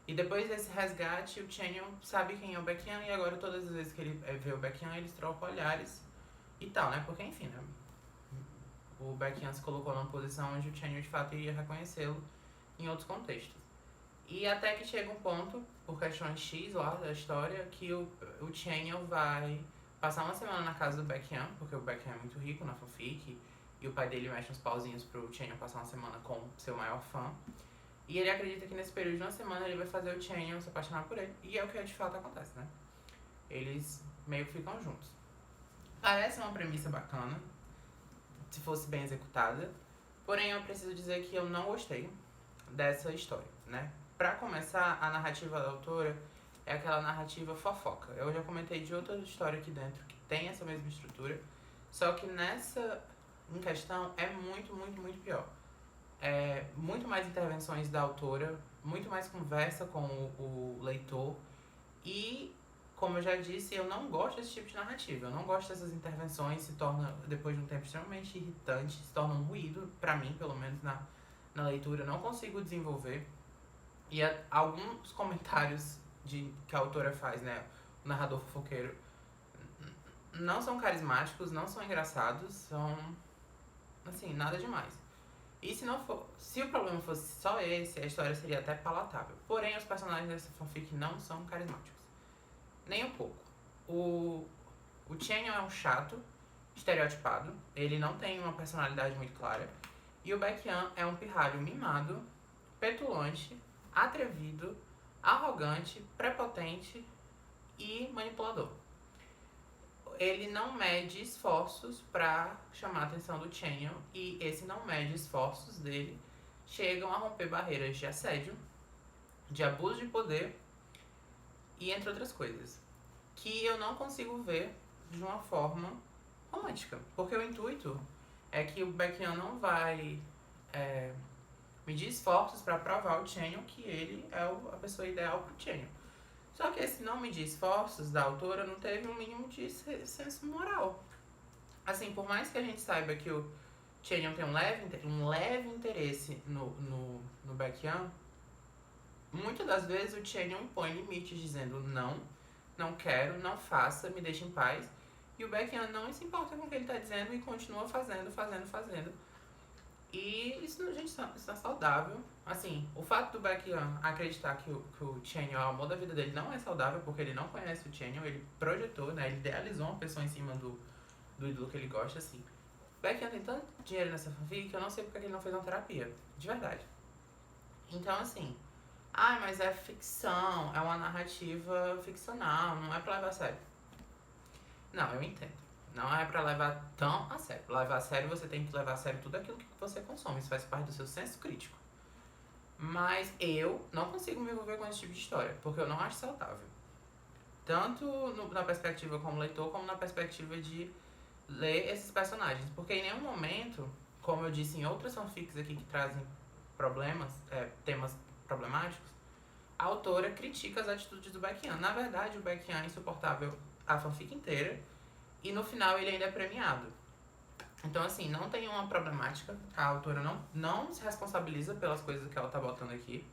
E depois desse resgate, o Chanyeol sabe quem é o Baekhyun. E agora todas as vezes que ele vê o Baekhyun, eles trocam olhares e tal, né? Porque enfim, né? O Baekhyun se colocou numa posição onde o Chanyeol de fato iria reconhecê-lo em outros contextos. E até que chega um ponto, por questões X lá da história, que o Chanyeol vai passar uma semana na casa do Baekhyun, porque o Baekhyun é muito rico na fanfic, e o pai dele mexe uns pauzinhos pro Chanyeol passar uma semana com seu maior fã. E ele acredita que nesse período de uma semana ele vai fazer o Chanyeol se apaixonar por ele. E é o que de fato acontece, né? Eles meio que ficam juntos. Parece uma premissa bacana, se fosse bem executada. Porém, eu preciso dizer que eu não gostei dessa história, né? Pra começar, a narrativa da autora é aquela narrativa fofoca. Eu já comentei de outra história aqui dentro que tem essa mesma estrutura, só que nessa em questão é muito pior. É muito mais intervenções da autora, muito mais conversa com o leitor e, como eu já disse, eu não gosto desse tipo de narrativa. Eu não gosto dessas intervenções, se torna, depois de um tempo, extremamente irritante, se torna um ruído, pra mim, pelo menos na leitura, eu não consigo desenvolver. E alguns comentários que a autora faz, né, o narrador fofoqueiro, não são carismáticos, não são engraçados, são, assim, nada demais. E se o problema fosse só esse, a história seria até palatável. Porém, os personagens dessa fanfic não são carismáticos. Nem um pouco. O Chanyeol é um chato, estereotipado, ele não tem uma personalidade muito clara. E o Baekhyun é um pirralho mimado, petulante, atrevido, arrogante, prepotente e manipulador. Ele não mede esforços pra chamar a atenção do Chaniel, e esse não mede esforços dele chegam a romper barreiras de assédio, de abuso de poder e entre outras coisas, que eu não consigo ver de uma forma romântica, porque o intuito é que o Baekhyun não vai medir esforços pra provar ao Chaniel que ele é a pessoa ideal pro Chaniel. Só que esse não medir esforços da autora não teve um mínimo de senso moral. Assim, por mais que a gente saiba que o Chaniel tem um leve interesse no Baekhyun, muitas das vezes o Chaniel impõe limites dizendo não quero, não faça, me deixe em paz. E o Baekhyun não se importa com o que ele tá dizendo e continua fazendo. E isso, gente, isso é saudável. Assim, o fato do Baekhyun acreditar que o Chaniel é o amor da vida dele não é saudável, porque ele não conhece o Chaniel, ele projetou, né? Ele idealizou uma pessoa em cima do ídolo que ele gosta, assim. O Baekhyun tem tanto dinheiro nessa fanfic que eu não sei porque ele não fez uma terapia. De verdade. Então, assim... mas é ficção, é uma narrativa ficcional, não é pra levar a sério. Não, eu entendo. Não é pra levar tão a sério. Pra levar a sério, você tem que levar a sério tudo aquilo que você consome. Isso faz parte do seu senso crítico. Mas eu não consigo me envolver com esse tipo de história, porque eu não acho saudável. Tanto na perspectiva como leitor, como na perspectiva de ler esses personagens. Porque em nenhum momento, como eu disse em outras fanfics aqui que trazem temas problemáticos, a autora critica as atitudes do Baekhyun. Na verdade, o Baekhyun é insuportável a fanfic inteira, e no final ele ainda é premiado. Então, assim, não tem uma problemática. A autora não se responsabiliza pelas coisas que ela tá botando aqui.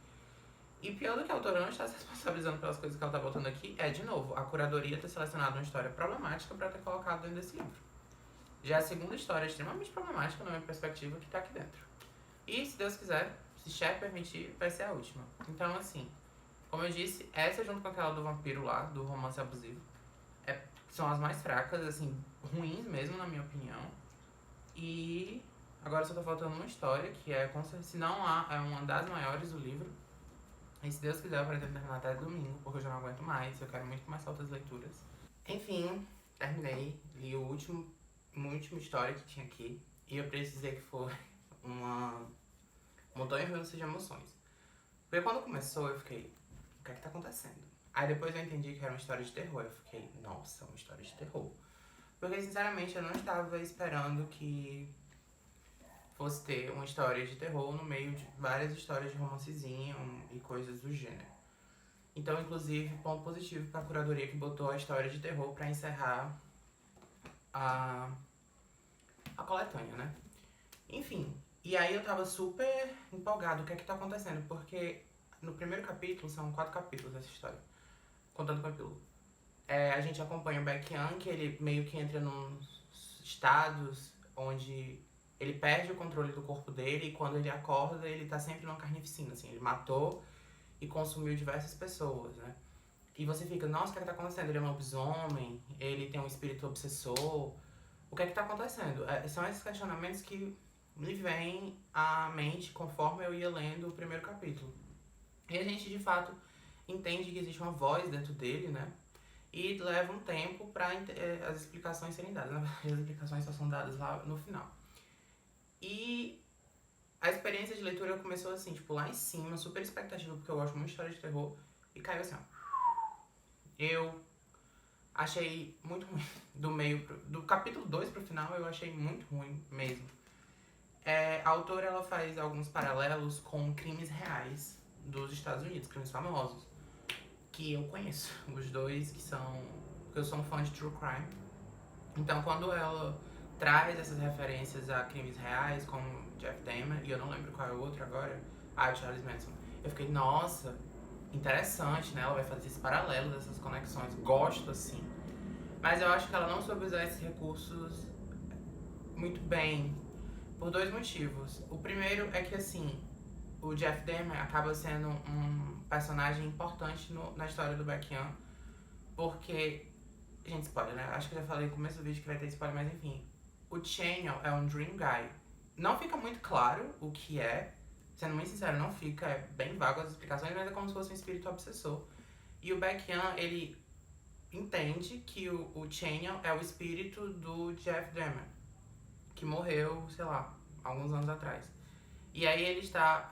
E pior do que a autora não está se responsabilizando pelas coisas que ela tá botando aqui, de novo, a curadoria ter selecionado uma história problemática pra ter colocado dentro desse livro. Já a segunda história é extremamente problemática, na minha perspectiva, que tá aqui dentro. E, se Deus quiser, se Cher permitir, vai ser a última. Então, assim, como eu disse, essa junto com aquela do vampiro lá, do romance abusivo, são as mais fracas, assim, ruins mesmo, na minha opinião. E agora só tá faltando uma história, que se não é uma das maiores do livro. E se Deus quiser, eu pretendo terminar até domingo, porque eu já não aguento mais, eu quero muito começar outras leituras. Enfim, terminei, li uma última história que tinha aqui, e eu preciso dizer que foi uma montanha russa de emoções. Porque quando começou, eu fiquei, o que é que tá acontecendo? Aí depois eu entendi que era uma história de terror. Eu fiquei, nossa, uma história de terror. Porque, sinceramente, eu não estava esperando que fosse ter uma história de terror no meio de várias histórias de romancezinho e coisas do gênero. Então, inclusive, ponto positivo pra curadoria que botou a história de terror pra encerrar a coletânea, né? Enfim, e aí eu tava super empolgado. O que é que tá acontecendo? Porque no primeiro capítulo, são 4 capítulos dessa história, contando com o epílogo. A gente acompanha o Baekhyun, que ele meio que entra nos estados onde ele perde o controle do corpo dele, e quando ele acorda, ele tá sempre numa carnificina, assim. Ele matou e consumiu diversas pessoas, né? E você fica, nossa, o que é que tá acontecendo? Ele é um lobisomem? Ele tem um espírito obsessor? O que é que tá acontecendo? São esses questionamentos que me vêm à mente conforme eu ia lendo o primeiro capítulo. E a gente, de fato, entende que existe uma voz dentro dele, né? E leva um tempo pra as explicações serem dadas. Na verdade, as explicações só são dadas lá no final. E a experiência de leitura começou assim, tipo, lá em cima, super expectativa, porque eu gosto muito de história de terror, e caiu assim, ó. Eu achei muito ruim. Do capítulo 2 pro final, eu achei muito ruim mesmo. A autora, ela faz alguns paralelos com crimes reais dos Estados Unidos, crimes famosos, que eu conheço, os dois que são... Porque eu sou um fã de true crime. Então, quando ela traz essas referências a crimes reais, como Jeff Dahmer, e eu não lembro qual é o outro agora, Charles Manson, eu fiquei, nossa, interessante, né? Ela vai fazer esse paralelo dessas conexões, gosto, assim. Mas eu acho que ela não soube usar esses recursos muito bem, por 2 motivos. O primeiro é que, assim, o Jeff Dahmer acaba sendo um personagem importante na história do Baekhyun, porque, gente, spoiler, né? Acho que eu já falei no começo do vídeo que vai ter spoiler, mas enfim. O Chaniel é um Dream Guy. Não fica muito claro o que é, sendo muito sincero, não fica, é bem vago as explicações, mas é como se fosse um espírito obsessor. E o Baekhyun, ele entende que o Chaniel é o espírito do Jeff Dahmer, que morreu, sei lá, alguns anos atrás. E aí ele está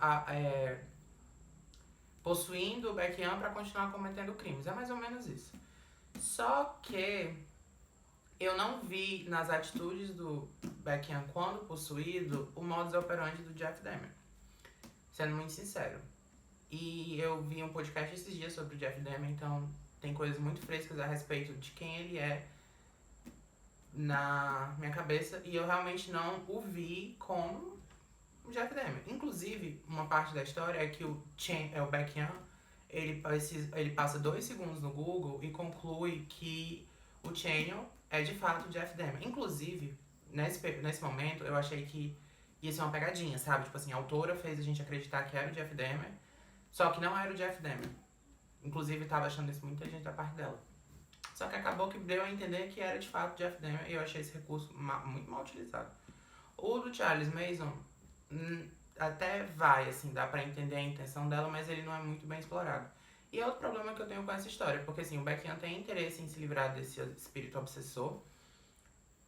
possuindo o Baek-Yan para continuar cometendo crimes. É mais ou menos isso. Só que eu não vi nas atitudes do Baek-Yan quando possuído o modus operandi do Jeff Dahmer. Sendo muito sincero. E eu vi um podcast esses dias sobre o Jeff Dahmer, então tem coisas muito frescas a respeito de quem ele é na minha cabeça. E eu realmente não o vi como o Jeff Dahmer. Inclusive, uma parte da história é que o Baek-Yan, ele passa 2 segundos no Google e conclui que o Chaniel é de fato o Jeff Dahmer. Inclusive, nesse momento, eu achei que ia ser uma pegadinha, sabe? Tipo assim, a autora fez a gente acreditar que era o Jeff Dahmer, só que não era o Jeff Dahmer. Inclusive, tava achando isso muita gente da parte dela. Só que acabou que deu a entender que era de fato o Jeff Dahmer e eu achei esse recurso muito mal utilizado. O do Charles Manson até vai, assim, dá pra entender a intenção dela, mas ele não é muito bem explorado. E é outro problema que eu tenho com essa história, porque assim, o Baek-Yan tem interesse em se livrar desse espírito obsessor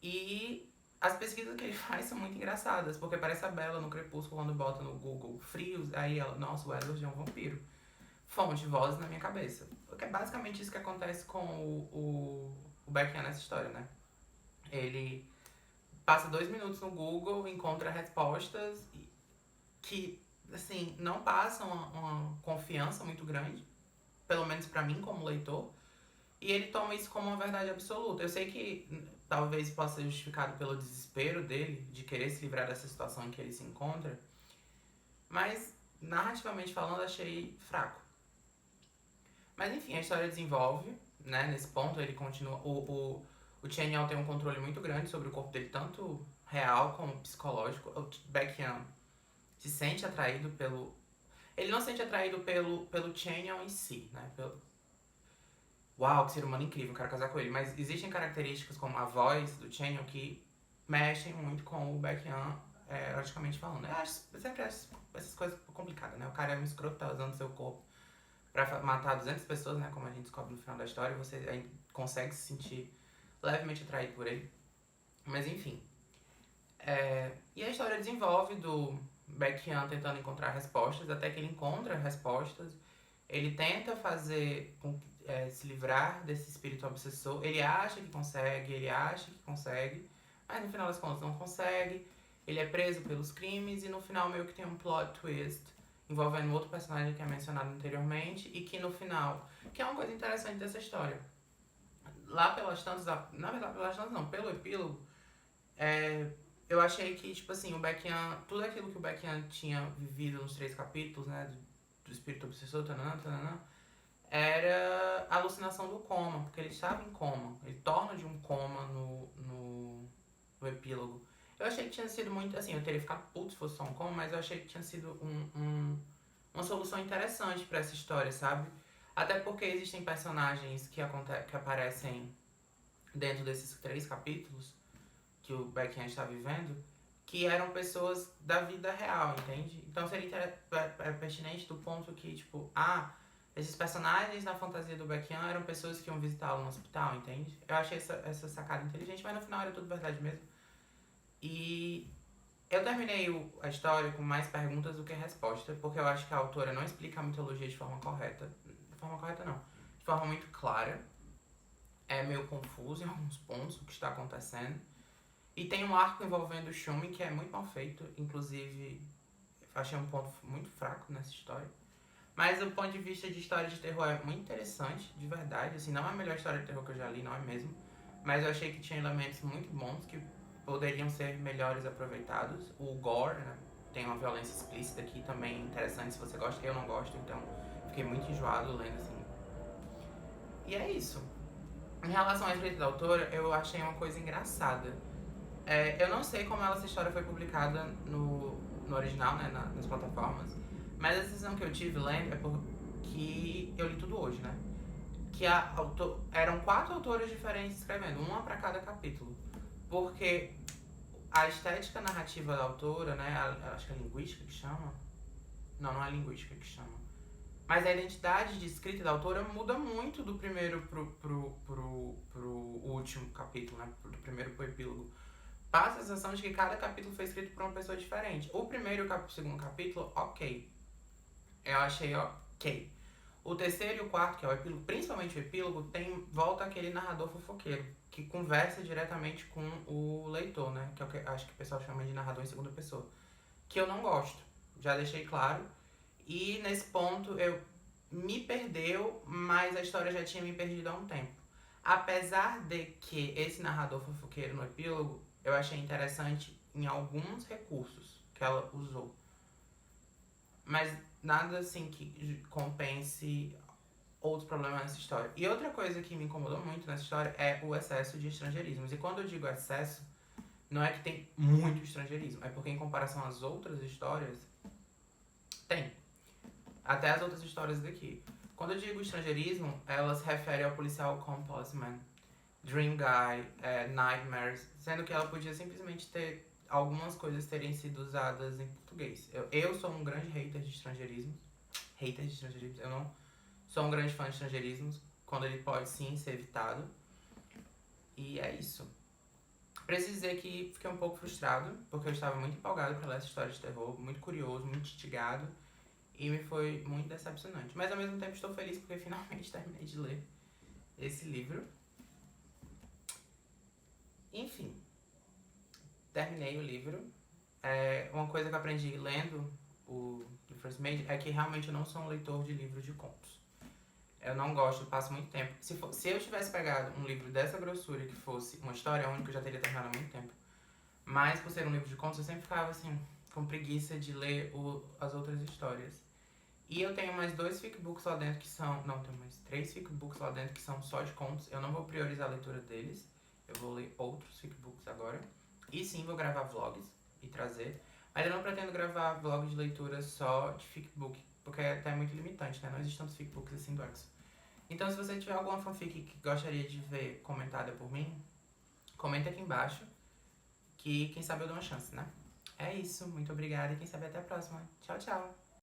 e as pesquisas que ele faz são muito engraçadas, porque parece a Bella no Crepúsculo quando bota no Google frios, aí ela, nossa, o Edward é um vampiro. Fonte, vozes na minha cabeça. Porque é basicamente isso que acontece com o Baek-Yan nessa história, né? Ele passa 2 minutos no Google, encontra respostas que, assim, não passam uma confiança muito grande, pelo menos pra mim como leitor, e ele toma isso como uma verdade absoluta. Eu sei que talvez possa ser justificado pelo desespero dele de querer se livrar dessa situação em que ele se encontra, mas narrativamente falando achei fraco. Mas enfim, a história desenvolve, né? Nesse ponto ele continua. O Chaniel tem um controle muito grande sobre o corpo dele, tanto real como psicológico. O Baek-Yan se sente atraído pelo. Ele não se sente atraído pelo Chaniel em si, né? Uau, que ser humano incrível, quero casar com ele. Mas existem características como a voz do Chaniel que mexem muito com o Baek-Yan, eroticamente falando. Eu sempre acho essas coisas complicadas, né? O cara é um escroto, tá usando seu corpo pra matar 200 pessoas, né? Como a gente descobre no final da história, você consegue se sentir levemente atraído por ele. Mas enfim. E a história desenvolve do Baek-Yan tentando encontrar respostas, até que ele encontra respostas. Ele tenta se livrar desse espírito obsessor. Ele acha que consegue, mas no final das contas não consegue. Ele é preso pelos crimes e no final meio que tem um plot twist envolvendo outro personagem que é mencionado anteriormente e que no final, que é uma coisa interessante dessa história. Lá pelas tantas, na verdade pelas tantas não, pelo epílogo, eu achei que, tipo assim, o Baek-Yan, tudo aquilo que o Baek-Yan tinha vivido nos 3 capítulos, né, do espírito obsessor, era a alucinação do coma, porque ele estava em coma, ele torna de um coma no epílogo. Eu achei que tinha sido muito, assim, eu teria ficado puto se fosse só um coma, mas eu achei que tinha sido uma solução interessante pra essa história, sabe? Até porque existem personagens que aparecem dentro desses 3 capítulos que o Baek-Yan está vivendo, que eram pessoas da vida real, entende? Então seria pertinente do ponto que, tipo, esses personagens na fantasia do Baek-Yan eram pessoas que iam visitá-lo no hospital, entende? Eu achei essa sacada inteligente, mas no final era tudo verdade mesmo. E eu terminei a história com mais perguntas do que respostas, porque eu acho que a autora não explica a mitologia de forma correta. De forma correta não, de forma muito clara. É meio confuso em alguns pontos o que está acontecendo. E tem um arco envolvendo o Shumi que é muito mal feito, inclusive achei um ponto muito fraco nessa história. Mas do ponto de vista de história de terror é muito interessante, de verdade. Assim, não é a melhor história de terror que eu já li, não é mesmo. Mas eu achei que tinha elementos muito bons que poderiam ser melhores aproveitados. O gore, né? Tem uma violência explícita aqui também interessante se você gosta. Eu não gosto, então fiquei muito enjoado lendo assim. E é isso. Em relação à escrita da autora, eu achei uma coisa engraçada. Eu não sei como essa história foi publicada no original, né, nas plataformas, mas a decisão que eu tive lendo é porque eu li tudo hoje, né? Que eram 4 autores diferentes escrevendo, uma para cada capítulo. Porque a estética narrativa da autora, né, acho que é linguística que chama? Não é linguística que chama. Mas a identidade de escrita da autora muda muito do primeiro pro último capítulo, né? Do primeiro pro epílogo. Passa a sensação de que cada capítulo foi escrito por uma pessoa diferente. O primeiro e o segundo capítulo, ok. Eu achei ok. O terceiro e o quarto, que é o epílogo, principalmente o epílogo, volta aquele narrador fofoqueiro, que conversa diretamente com o leitor, né? Que é o que acho que o pessoal chama de narrador em segunda pessoa. Que eu não gosto. Já deixei claro. E nesse ponto eu me perdeu, mas a história já tinha me perdido há um tempo. Apesar de que esse narrador fofoqueiro no epílogo, eu achei interessante em alguns recursos que ela usou. Mas nada assim que compense outros problemas nessa história. E outra coisa que me incomodou muito nessa história é o excesso de estrangeirismos. E quando eu digo excesso, não é que tem muito estrangeirismo, é porque em comparação às outras histórias, tem. Até as outras histórias daqui. Quando eu digo estrangeirismo, elas se referem ao policial Compost Man, Dream Guy, Nightmares, sendo que ela podia simplesmente ter algumas coisas terem sido usadas em português. Eu sou um grande hater de estrangeirismos. Eu não sou um grande fã de estrangeirismos, quando ele pode sim ser evitado. E é isso. Preciso dizer que fiquei um pouco frustrado, porque eu estava muito empolgado para ler essa história de terror, muito curioso, muito instigado. E me foi muito decepcionante. Mas ao mesmo tempo estou feliz porque finalmente terminei de ler esse livro. Enfim, terminei o livro. Uma coisa que eu aprendi lendo o The First Maid é que realmente eu não sou um leitor de livros de contos. Eu não gosto, eu passo muito tempo. Se eu tivesse pegado um livro dessa grossura que fosse uma história única, eu já teria terminado há muito tempo. Mas por ser um livro de contos, eu sempre ficava assim, com preguiça de ler as outras histórias. E eu tenho mais 2 fic-books lá dentro que são... Não, tenho mais 3 fic-books lá dentro que são só de contos. Eu não vou priorizar a leitura deles. Eu vou ler outros fic-books agora. E sim, vou gravar vlogs e trazer. Mas eu não pretendo gravar vlogs de leitura só de fic-book, porque é até muito limitante, né? Não existem tantos fic-books assim do Exo. Então, se você tiver alguma fanfic que gostaria de ver comentada por mim, comenta aqui embaixo, que quem sabe eu dou uma chance, né? É isso, muito obrigada e quem sabe até a próxima. Tchau, tchau!